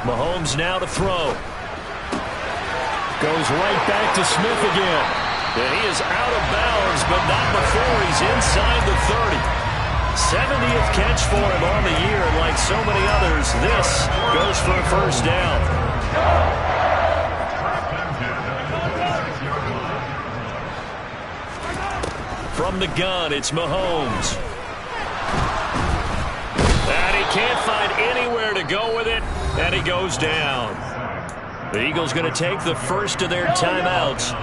Speaker 1: Mahomes now to throw. Goes right back to Smith again. And he is out of bounds, but not before he's inside the 30. 70th catch for him on the year, and like so many others, this goes for a first down. From the gun, it's Mahomes. And he can't find anywhere to go with it, and he goes down. The Eagles going to take the first of their timeouts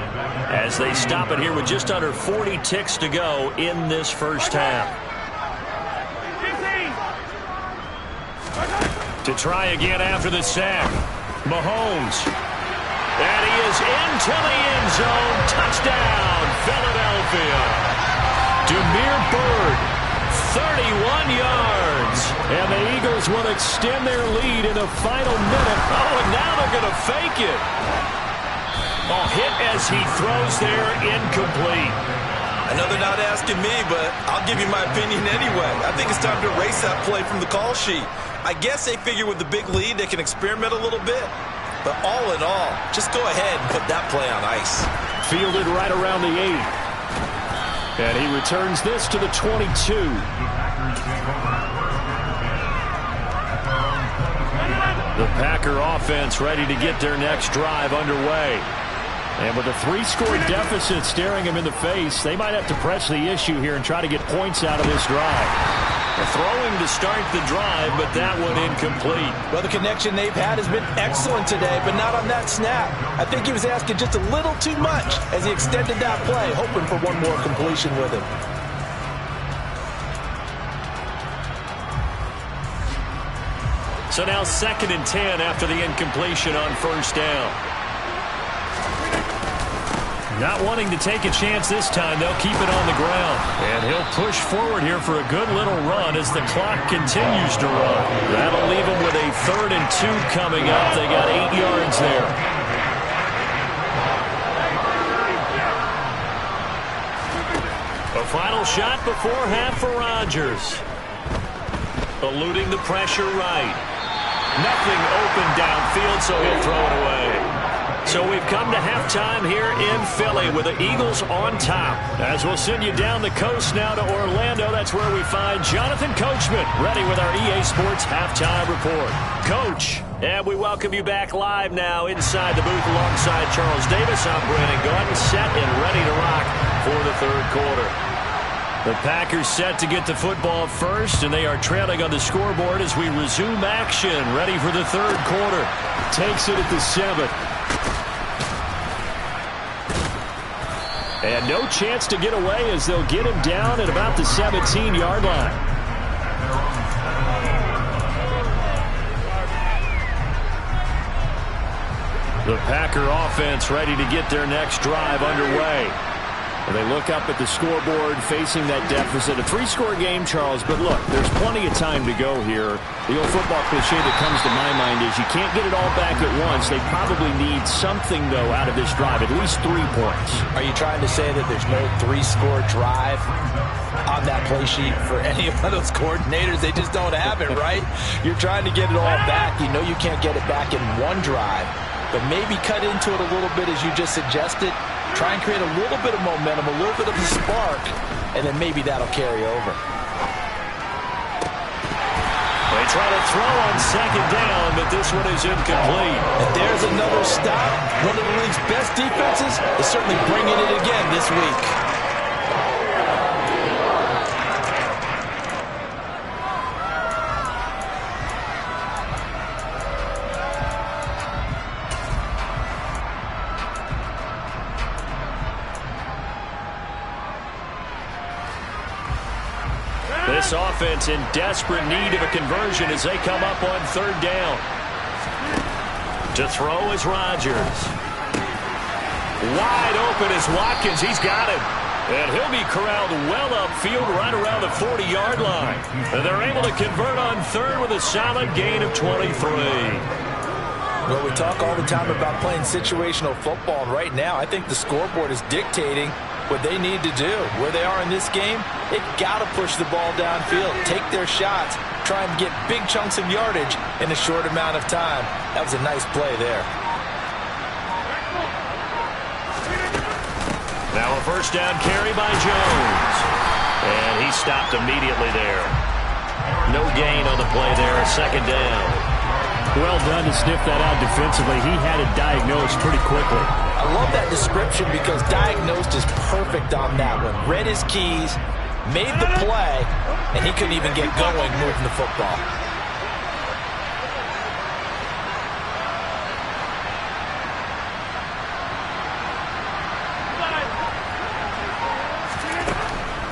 Speaker 1: as they stop it here with just under 40 ticks to go in this first half. To try again after the sack, Mahomes. And he is into the end zone. Touchdown, Philadelphia. Demir Bird, 31 yards. And the Eagles will extend their lead in the final minute. Oh, and now they're going to fake it. Oh, hit as he throws there, incomplete.
Speaker 2: I know they're not asking me, but I'll give you my opinion anyway. I think it's time to erase that play from the call sheet. I guess they figure with the big lead they can experiment a little bit. But all in all, just go ahead and put that play on ice.
Speaker 1: Fielded right around the 8. And he returns this to the 22. The Packer offense ready to get their next drive underway. And with a 3-score deficit staring them in the face, they might have to press the issue here and try to get points out of this drive. Throwing to start the drive, but that one incomplete.
Speaker 4: Well, the connection they've had has been excellent today, but not on that snap. I think he was asking just a little too much as he extended that play, hoping for one more completion with him.
Speaker 1: So now 2nd and 10 after the incompletion on first down. Not wanting to take a chance this time, they'll keep it on the ground. And he'll push forward here for a good little run as the clock continues to run. That'll leave him with a 3rd and 2 coming up. They got 8 yards there. A final shot before half for Rodgers. Eluding the pressure right. Nothing open downfield, so he'll throw it away. So we've come to halftime here in Philly with the Eagles on top. As we'll send you down the coast now to Orlando, that's where we find Jonathan Coachman ready with our EA Sports Halftime Report. Coach, and we welcome you back live now inside the booth alongside Charles Davis. I'm Brandon Gordon, set and ready to rock for the 3rd quarter. The Packers set to get the football first, and they are trailing on the scoreboard as we resume action, ready for the 3rd quarter. Takes it at the 7th. And no chance to get away as they'll get him down at about the 17-yard line. The Packer offense ready to get their next drive underway. And they look up at the scoreboard facing that deficit. A 3-score game, Charles, but look, there's plenty of time to go here. The old football cliche that comes to my mind is you can't get it all back at once. They probably need something, though, out of this drive, at least 3 points.
Speaker 4: Are you trying to say that there's no 3-score drive on that play sheet for any of those coordinators? They just don't have it, right? You're trying to get it all back. You know you can't get it back in one drive, but maybe cut into it a little bit as you just suggested. Try and create a little bit of momentum, a little bit of a spark, and then maybe that'll carry over.
Speaker 1: They try to throw on 2nd down, but this one is incomplete.
Speaker 4: And there's another stop. One of the league's best defenses is certainly bringing it again this week.
Speaker 1: This offense in desperate need of a conversion as they come up on 3rd down. To throw is Rodgers. Wide open is Watkins. He's got him. And he'll be corralled well upfield right around the 40-yard line. And they're able to convert on 3rd with a solid gain of 23.
Speaker 4: Well, we talk all the time about playing situational football, and right now I think the scoreboard is dictating what they need to do. Where they are in this game, they've got to push the ball downfield, take their shots, try and get big chunks of yardage in a short amount of time. That was a nice play there.
Speaker 1: Now a 1st down carry by Jones. And he stopped immediately there. No gain on the play there, a 2nd down.
Speaker 5: Well done to sniff that out defensively. He had it diagnosed pretty quickly.
Speaker 4: I love that description because diagnosed is perfect on that one. Read his keys, made the play, and he couldn't even get going moving the football.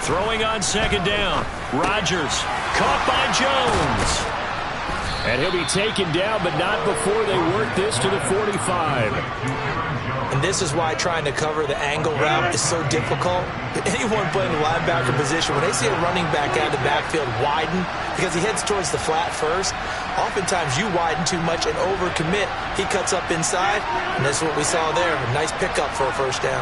Speaker 1: Throwing on 2nd down. Rodgers caught by Jones. And he'll be taken down, but not before they work this to the 45.
Speaker 2: And this is why trying to cover the angle route is so difficult. Anyone playing the linebacker position, when they see a running back out of the backfield widen, because he heads towards the flat first, oftentimes you widen too much and overcommit. He cuts up inside, and that's what we saw there. A nice pickup for a 1st down.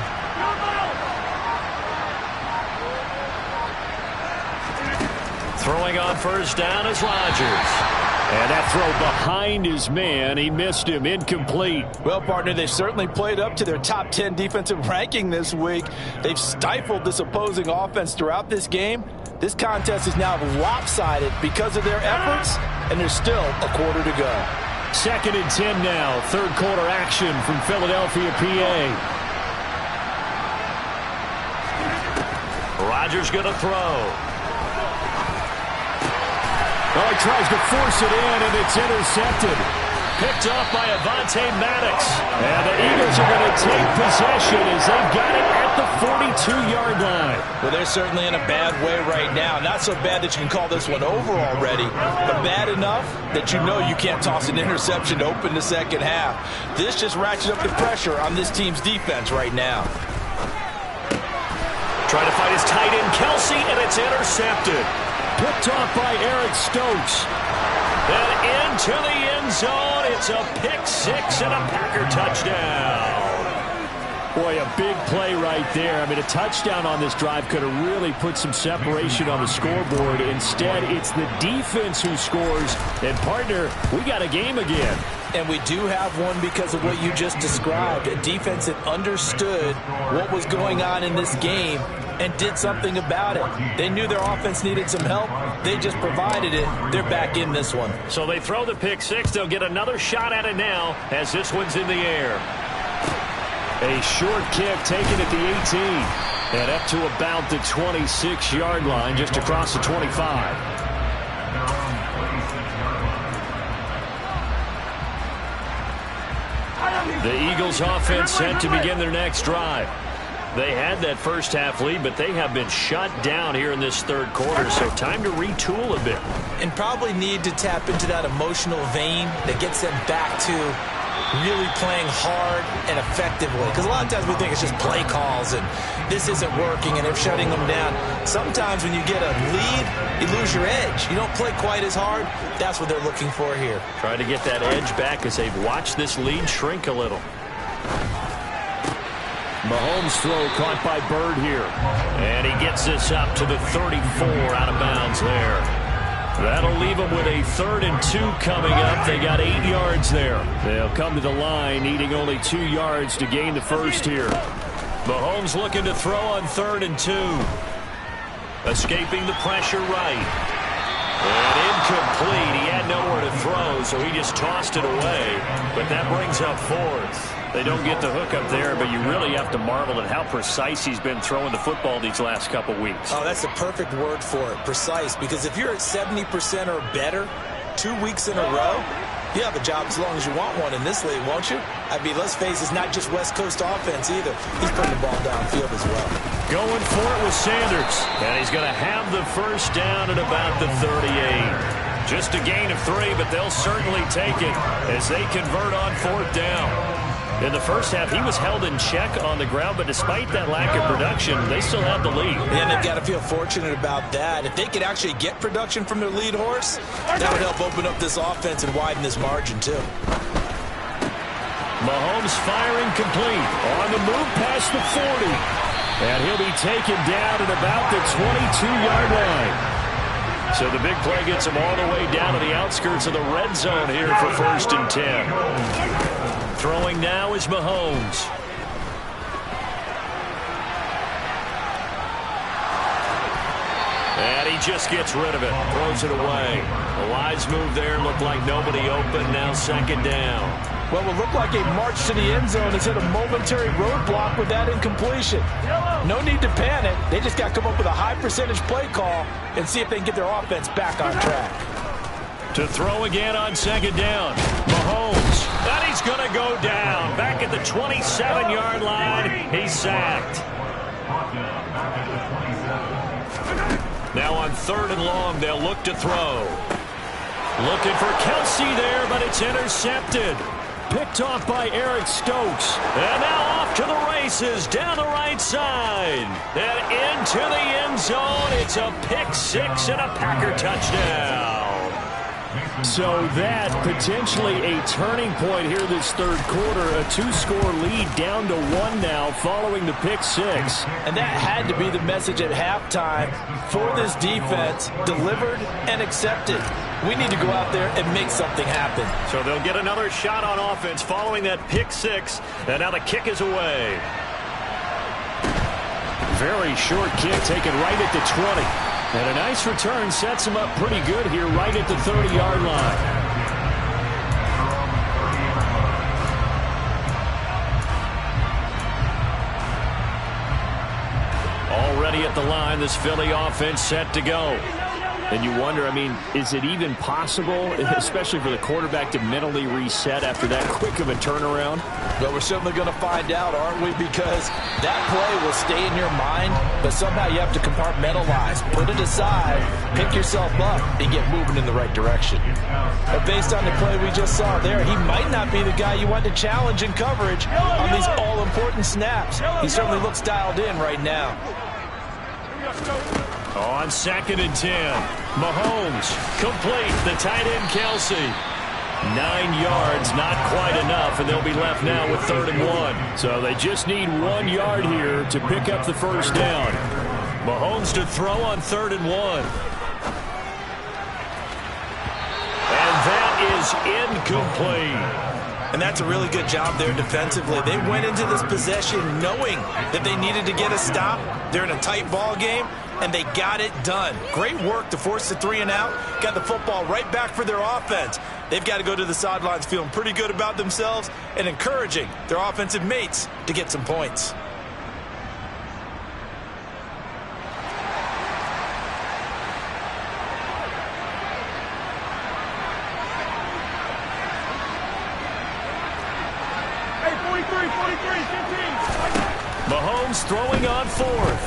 Speaker 1: Throwing on 1st down is Rodgers. And that throw behind his man, he missed him, incomplete.
Speaker 4: Well, partner, they've certainly played up to their top 10 defensive ranking this week. They've stifled this opposing offense throughout this game. This contest is now lopsided because of their efforts, and there's still a quarter to go.
Speaker 5: 2nd and 10 now. Third quarter action from Philadelphia, PA.
Speaker 1: Rodgers going to throw.
Speaker 5: Oh, he tries to force it in, and it's intercepted.
Speaker 1: Picked off by Avonte Maddox.
Speaker 5: And the Eagles are going to take possession as they've got it at the 42-yard line.
Speaker 4: Well, they're certainly in a bad way right now. Not so bad that you can call this one over already, but bad enough that you know you can't toss an interception to open the second half. This just ratchets up the pressure on this team's defense right now.
Speaker 1: Trying to fight his tight end, Kelsey, and it's intercepted.
Speaker 5: Picked off by Eric Stokes.
Speaker 1: And into the end zone. It's a pick six and a Packer touchdown.
Speaker 5: Boy, a big play right there. I mean, a touchdown on this drive could have really put some separation on the scoreboard. Instead, it's the defense who scores. And, partner, we got a game again.
Speaker 4: And we do have one because of what you just described. A defense that understood what was going on in this game and did something about it. They knew their offense needed some help. They just provided it. They're back in this one.
Speaker 1: So they throw the pick six. They'll get another shot at it now as this one's in the air.
Speaker 5: A short kick taken at the 18. And up to about the 26-yard line, just across the 25. The Eagles offense set to begin their next drive. They had that first half lead, but they have been shut down here in this third quarter, so time to retool a bit.
Speaker 2: And probably need to tap into that emotional vein that gets them back to really playing hard and effectively. Because a lot of times we think it's just play calls and this isn't working and they're shutting them down. Sometimes when you get a lead, you lose your edge. You don't play quite as hard. That's what they're looking for here.
Speaker 1: Trying to get that edge back as they've watched this lead shrink a little.
Speaker 5: Mahomes' throw caught by Bird here.
Speaker 1: And he gets this up to the 34 out of bounds there. That'll leave them with a 3rd and 2 coming up. They got 8 yards there. They'll come to the line needing only 2 yards to gain the first here. Mahomes looking to throw on 3rd and 2. Escaping the pressure right. And incomplete. He had nowhere to throw, so he just tossed it away. But that brings up 4th. They don't get the hook up there, but you really have to marvel at how precise he's been throwing the football these last couple weeks.
Speaker 2: Oh, that's the perfect word for it, precise. Because if you're at 70% or better 2 weeks in a row, you have a job as long as you want one in this league, won't you? I mean, let's face it, it's not just West Coast offense either. He's putting the ball downfield as well.
Speaker 1: Going for it with Sanders. And he's going to have the first down at about the 38. Just a gain of 3, but they'll certainly take it as they convert on 4th down. In the first half, he was held in check on the ground, but despite that lack of production, they still have the lead.
Speaker 2: And they've got to feel fortunate about that. If they could actually get production from their lead horse, that would help open up this offense and widen this margin, too.
Speaker 5: Mahomes firing complete. On the move past the 40. And he'll be taken down at about the 22-yard line. So the big play gets him all the way down to the outskirts of the red zone here for 1st and 10. Throwing now is Mahomes.
Speaker 1: And he just gets rid of it. Throws it away. A wise move there. Looked like nobody open. Now 2nd down.
Speaker 4: Well, it looked like a march to the end zone has hit a momentary roadblock with that incompletion. No need to panic. They just got to come up with a high percentage play call and see if they can get their offense back on track.
Speaker 1: To throw again on 2nd down. Mahomes. And he's going to go down. Back at the 27-yard line. He's sacked. Now on 3rd and long, they'll look to throw. Looking for Kelsey there, but it's intercepted.
Speaker 5: Picked off by Eric Stokes.
Speaker 1: And now off to the races down the right side. And into the end zone. It's a pick six and a Packer touchdown.
Speaker 5: So that potentially a turning point here this third quarter. A 2-score lead down to 1 now following the pick six.
Speaker 4: And that had to be the message at halftime for this defense. Delivered and accepted. We need to go out there and make something happen.
Speaker 1: So they'll get another shot on offense following that pick six. And now the kick is away.
Speaker 5: Very short kick taken right at the 20. And a nice return sets him up pretty good here right at the 30-yard line.
Speaker 1: at the line. This Philly offense set to go.
Speaker 5: And you wonder, I mean, is it even possible, especially for the quarterback, to mentally reset after that quick of a turnaround?
Speaker 4: Well, we're certainly going to find out, aren't we? Because that play will stay in your mind, but somehow you have to compartmentalize, put it aside, pick yourself up, and get moving in the right direction. But based on the play we just saw there, he might not be the guy you want to challenge in coverage on these all-important snaps. He certainly looks dialed in right now.
Speaker 1: On 2nd and 10, Mahomes complete. The tight end, Kelsey. 9 yards, not quite enough, and they'll be left now with 3rd and 1.
Speaker 5: So they just need 1 yard here to pick up the first down.
Speaker 1: Mahomes to throw on 3rd and 1. And that is incomplete.
Speaker 2: And that's a really good job there defensively. They went into this possession knowing that they needed to get a stop. They're in a tight ball game, and they got it done. Great work to force the 3 and out. Got the football right back for their offense. They've got to go to the sidelines feeling pretty good about themselves and encouraging their offensive mates to get some points.
Speaker 1: Mahomes throwing on 4th.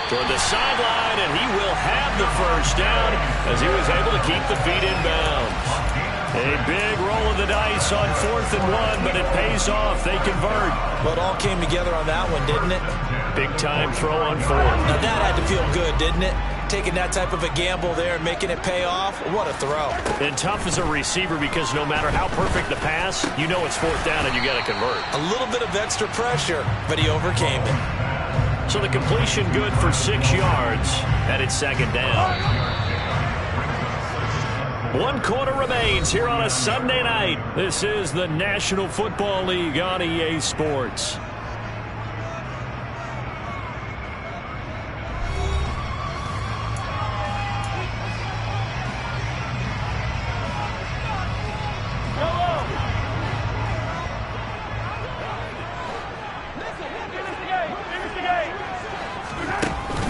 Speaker 1: Toward the sideline, and he will have the first down as he was able to keep the feet in bounds. A big roll of the dice on 4th and 1, but it pays off. They convert.
Speaker 2: Well, it all came together on that one, didn't it?
Speaker 1: Big time throw on 4th.
Speaker 2: Now that had to feel good, didn't it? Taking that type of a gamble there and making it pay off. What a throw.
Speaker 1: And tough as a receiver because no matter how perfect the pass, you know it's 4th down and you got to convert.
Speaker 2: A little bit of extra pressure, but he overcame it.
Speaker 1: So the completion good for 6 yards, and it's 2nd down. 1 quarter remains here on a Sunday night. This is the National Football League on EA Sports.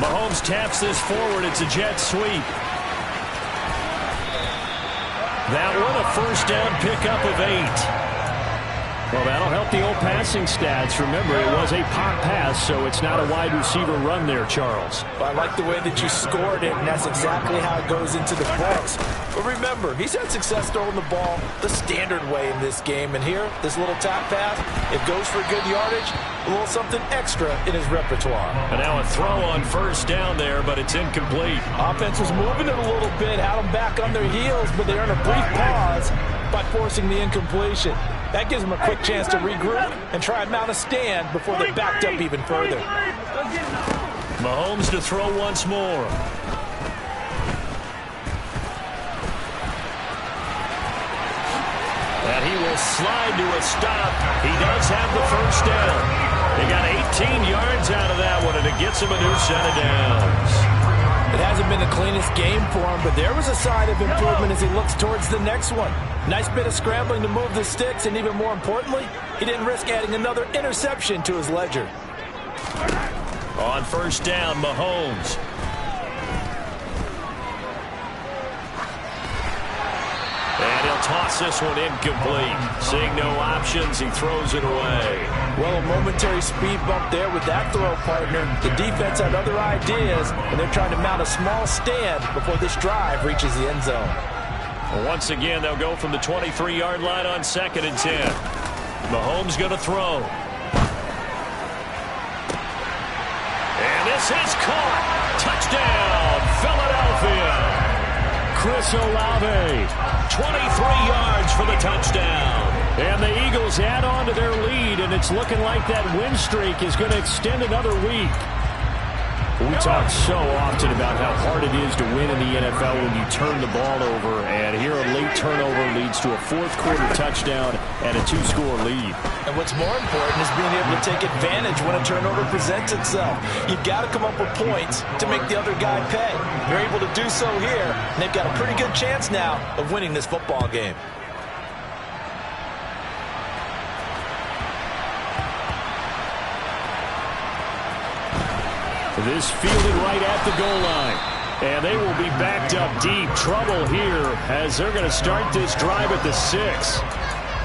Speaker 1: Mahomes taps this forward. It's a jet sweep. That one a first down pickup of 8. Well, that'll help the old passing stats. Remember, it was a pop pass, so it's not a wide receiver run there, Charles.
Speaker 4: Well, I like the way that you scored it, and that's exactly how it goes into the books. But remember, he's had success throwing the ball the standard way in this game. And here, this little tap pass, it goes for good yardage, a little something extra in his repertoire.
Speaker 1: And now a throw on first down there, but it's incomplete.
Speaker 4: Offense was moving it a little bit, had them back on their heels, but they earned a brief pause by forcing the incompletion. That gives them a quick chance to regroup and try and mount a stand before they backed up even further.
Speaker 1: Mahomes to throw once more. And he will slide to a stop. He does have the first down. He got 18 yards out of that one, and it gets him a new set of downs.
Speaker 4: It hasn't been the cleanest game for him, but there was a sign of improvement as he looks towards the next one. Nice bit of scrambling to move the sticks, and even more importantly, he didn't risk adding another interception to his ledger.
Speaker 1: On first down, Mahomes. And he'll toss this one incomplete. Seeing no options, he throws it away.
Speaker 4: Well, a momentary speed bump there with that throw, partner. The defense had other ideas, and they're trying to mount a small stand before this drive reaches the end zone.
Speaker 1: Well, once again, they'll go from the 23-yard line on 2nd and 10. Mahomes going to throw. And this is caught. Touchdown, Philadelphia. Chris Olave, 23 yards for the touchdown. And the Eagles add on to their lead, and it's looking like that win streak is going to extend another week. We talk so often about how hard it is to win in the NFL when you turn the ball over, and here a late turnover leads to a fourth-quarter touchdown and a 2-score lead.
Speaker 4: And what's more important is being able to take advantage when a turnover presents itself. You've got to come up with points to make the other guy pay. They're able to do so here, and they've got a pretty good chance now of winning this football game.
Speaker 1: This fielded right at the goal line. And they will be backed up deep. Trouble here as they're going to start this drive at the 6.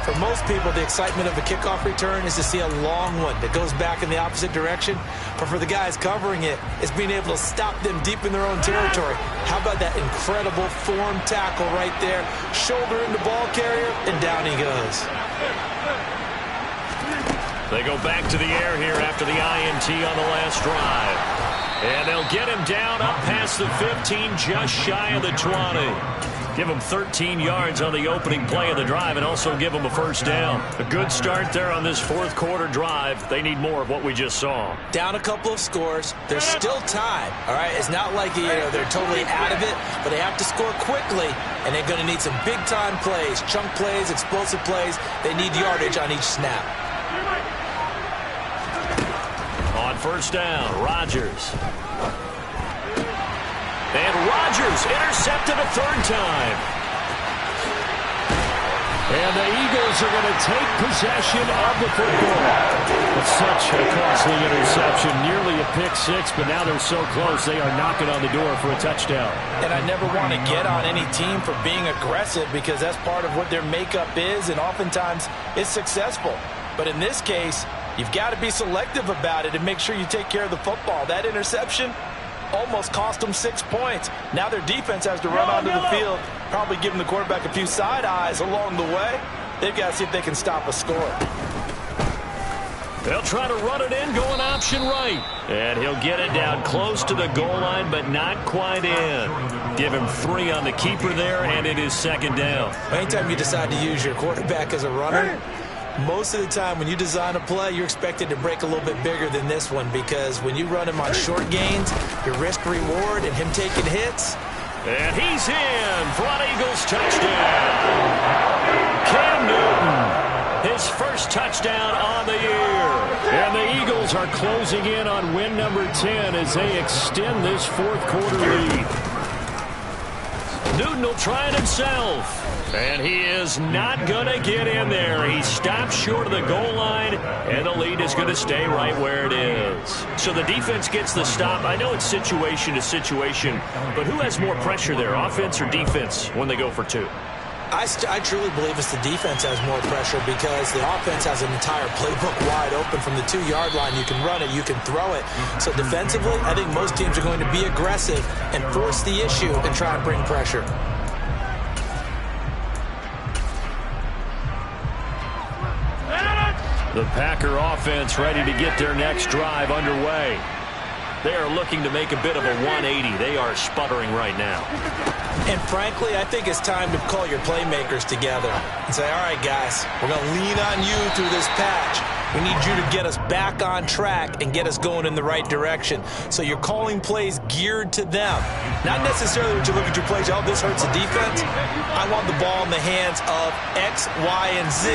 Speaker 2: For most people, the excitement of a kickoff return is to see a long one that goes back in the opposite direction. But for the guys covering it, it's being able to stop them deep in their own territory. How about that incredible form tackle right there? Shoulder in the ball carrier, and down he goes.
Speaker 1: They go back to the air here after the INT on the last drive. And they'll get him down up past the 15, just shy of the 20. Give him 13 yards on the opening play of the drive and also give him a first down. A good start there on this fourth quarter drive. They need more of what we just saw.
Speaker 2: Down a couple of scores. There's still time. All right, it's not like they're totally out of it, but they have to score quickly, and they're going to need some big-time plays, chunk plays, explosive plays. They need yardage on each snap.
Speaker 1: On first down, Rodgers. And Rodgers intercepted a third time. And the Eagles are going to take possession of the football. It's such a costly interception, nearly a pick six, but now they're so close they are knocking on the door for a touchdown.
Speaker 4: And I never want to get on any team for being aggressive because that's part of what their makeup is, and oftentimes it's successful. But in this case, you've got to be selective about it and make sure you take care of the football. That interception almost cost them 6 points. Now their defense has to run onto the field, probably giving the quarterback a few side eyes along the way. They've got to see if they can stop a score.
Speaker 1: They'll try to run it in, going option right. And he'll get it down close to the goal line, but not quite in. Give him 3 on the keeper there, and it is second down.
Speaker 2: Anytime you decide to use your quarterback as a runner, most of the time when you design a play, you're expected to break a little bit bigger than this one because when you run him on short gains, your risk-reward and him taking hits.
Speaker 1: And he's in for an Eagles touchdown. Cam Newton, his first touchdown on the year. And the Eagles are closing in on win number 10 as they extend this fourth quarter lead. Newton will try it himself. And he is not going to get in there. He stops short of the goal line, and the lead is going to stay right where it is. So the defense gets the stop. I know it's situation to situation, but who has more pressure there, offense or defense, when they go for 2?
Speaker 2: I truly believe it's the defense has more pressure because the offense has an entire playbook wide open from the 2-yard line. You can run it, you can throw it. So defensively, I think most teams are going to be aggressive and force the issue and try and bring pressure.
Speaker 1: The Packer offense ready to get their next drive underway. They are looking to make a bit of a 180. They are sputtering right now.
Speaker 2: And frankly, I think it's time to call your playmakers together and say, all right, guys, we're going to lean on you through this patch. We need you to get us back on track and get us going in the right direction. So you're calling plays geared to them. Not necessarily when you look at your plays, oh, this hurts the defense. I want the ball in the hands of X, Y, and Z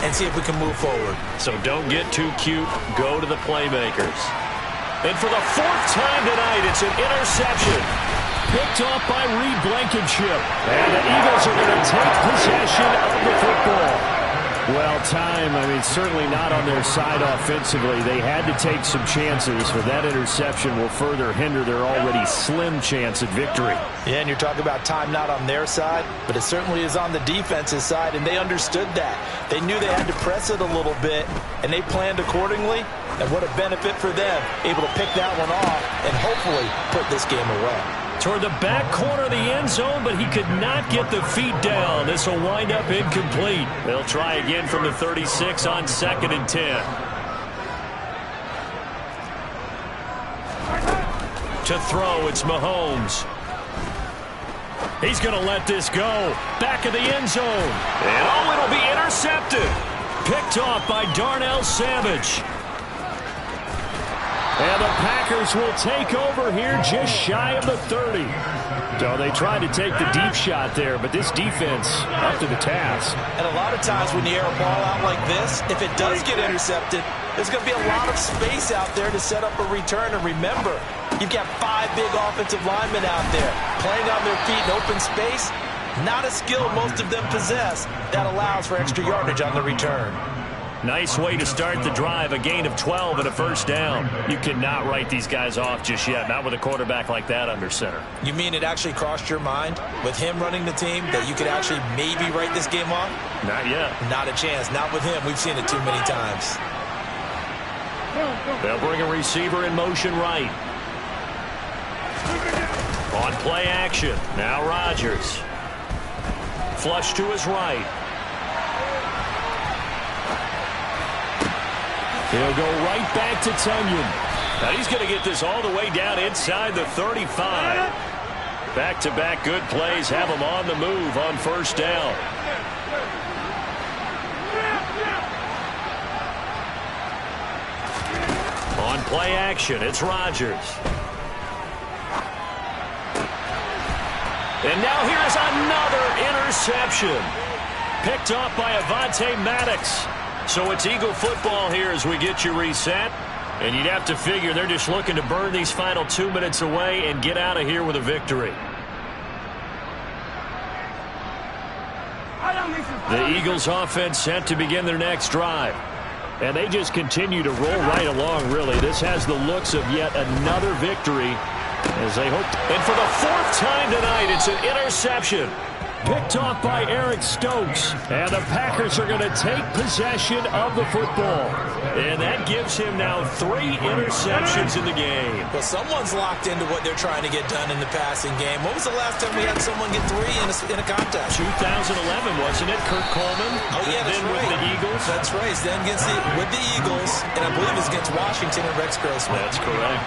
Speaker 2: and see if we can move forward.
Speaker 1: So don't get too cute. Go to the playmakers. And for the 4th time tonight, it's an interception. Picked off by Reed Blankenship. And the Eagles are going to take possession of the football. Well, time, certainly not on their side offensively. They had to take some chances, but that interception will further hinder their already slim chance at victory.
Speaker 4: Yeah, and you're talking about time not on their side, but it certainly is on the defense's side, and they understood that. They knew they had to press it a little bit, and they planned accordingly, and what a benefit for them, able to pick that one off and hopefully put this game away.
Speaker 1: Toward the back corner of the end zone, but he could not get the feet down. This will wind up incomplete. They'll try again from the 36 on 2nd and 10. To throw, it's Mahomes. He's going to let this go. Back of the end zone. And it'll be intercepted. Picked off by Darnell Savage. And the Packers will take over here just shy of the 30. So they tried to take the deep shot there, but this defense up to the task.
Speaker 4: And a lot of times when you air a ball out like this, if it does get intercepted, there's going to be a lot of space out there to set up a return. And remember, you've got 5 big offensive linemen out there playing on their feet in open space. Not a skill most of them possess that allows for extra yardage on the return.
Speaker 1: Nice way to start the drive, a gain of 12 and a first down. You cannot write these guys off just yet, not with a quarterback like that under center.
Speaker 2: You mean it actually crossed your mind with him running the team that you could actually maybe write this game off?
Speaker 1: Not yet.
Speaker 2: Not a chance. Not with him. We've seen it too many times.
Speaker 1: They'll bring a receiver in motion right. On play action. Now Rodgers. Flush to his right. He'll go right back to Tunyon. Now he's going to get this all the way down inside the 35. Back-to-back good plays have him on the move on first down. On play action, it's Rodgers. And now here's another interception. Picked off by Avonte Maddox. So it's Eagle football here as we get you reset. And you'd have to figure they're just looking to burn these final 2 minutes away and get out of here with a victory. The Eagles offense set to begin their next drive. And they just continue to roll right along, really. This has the looks of yet another victory as they hope. And for the fourth time tonight, it's an interception. Picked off by Eric Stokes. And the Packers are going to take possession of the football. And that gives him now 3 interceptions in the game.
Speaker 2: Well, someone's locked into what they're trying to get done in the passing game. When was the last time we had someone get 3 in a contest?
Speaker 1: 2011, wasn't it? Kurt Coleman.
Speaker 2: Oh, yeah, that's
Speaker 1: then
Speaker 2: right.
Speaker 1: With the Eagles.
Speaker 2: That's right. Then with the Eagles, and I believe it's against Washington and Rex Grossman.
Speaker 1: That's correct.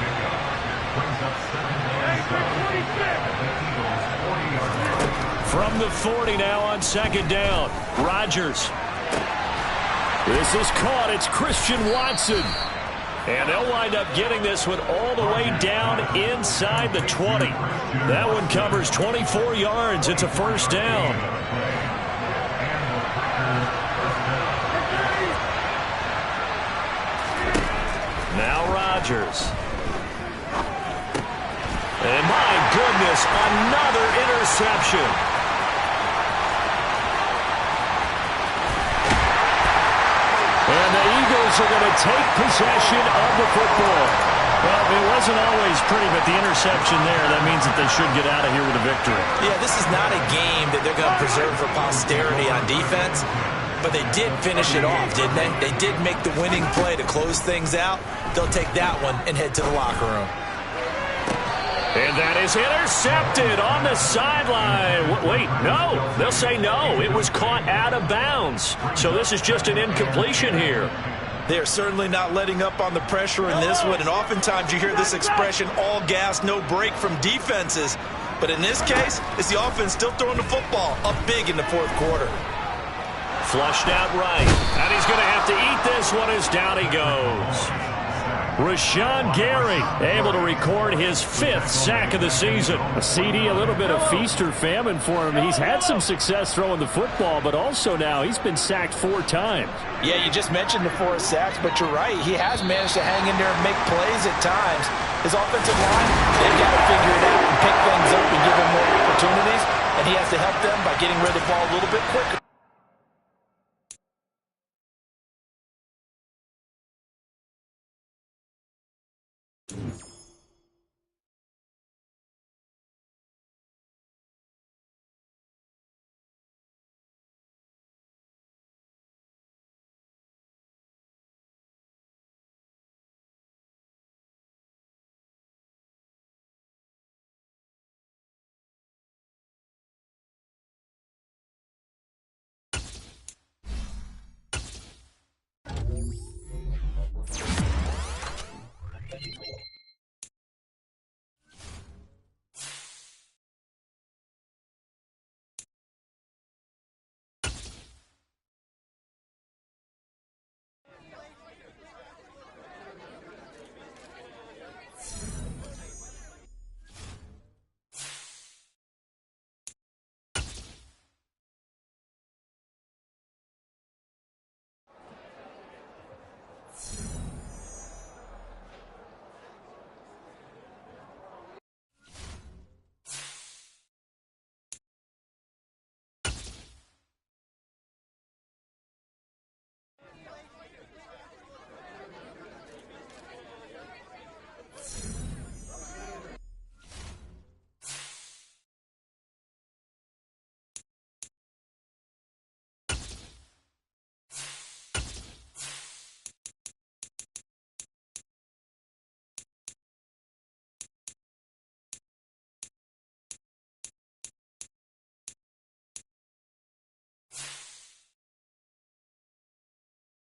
Speaker 1: From the 40 now on second down. Rodgers. This is caught. It's Christian Watson. And they'll wind up getting this one all the way down inside the 20. That one covers 24 yards. It's a first down. Now Rodgers. And my goodness, another interception. And the Eagles are going to take possession of the football. Well, it wasn't always pretty, but the interception there, that means that they should get out of here with a victory.
Speaker 2: Yeah, this is not a game that they're going to preserve for posterity on defense, but they did finish it off, didn't they? They did make the winning play to close things out. They'll take that one and head to the locker room.
Speaker 1: And that is intercepted on the sideline. Wait, no. They'll say no. It was caught out of bounds. So this is just an incompletion here.
Speaker 4: They are certainly not letting up on the pressure in this one, and oftentimes you hear this expression, all gas, no break from defenses. But in this case, it's the offense still throwing the football up big in the fourth quarter.
Speaker 1: Flushed out right. And he's going to have to eat this one as down he goes. Rashawn Gary able to record his 5th sack of the season.
Speaker 5: A CD, a little bit of feast or famine for him. He's had some success throwing the football, but also now he's been sacked 4 times.
Speaker 4: Yeah, you just mentioned the 4 sacks, but you're right. He has managed to hang in there and make plays at times. His offensive line, they've got to figure it out and pick things up and give him more opportunities, and he has to help them by getting rid of the ball a little bit quicker.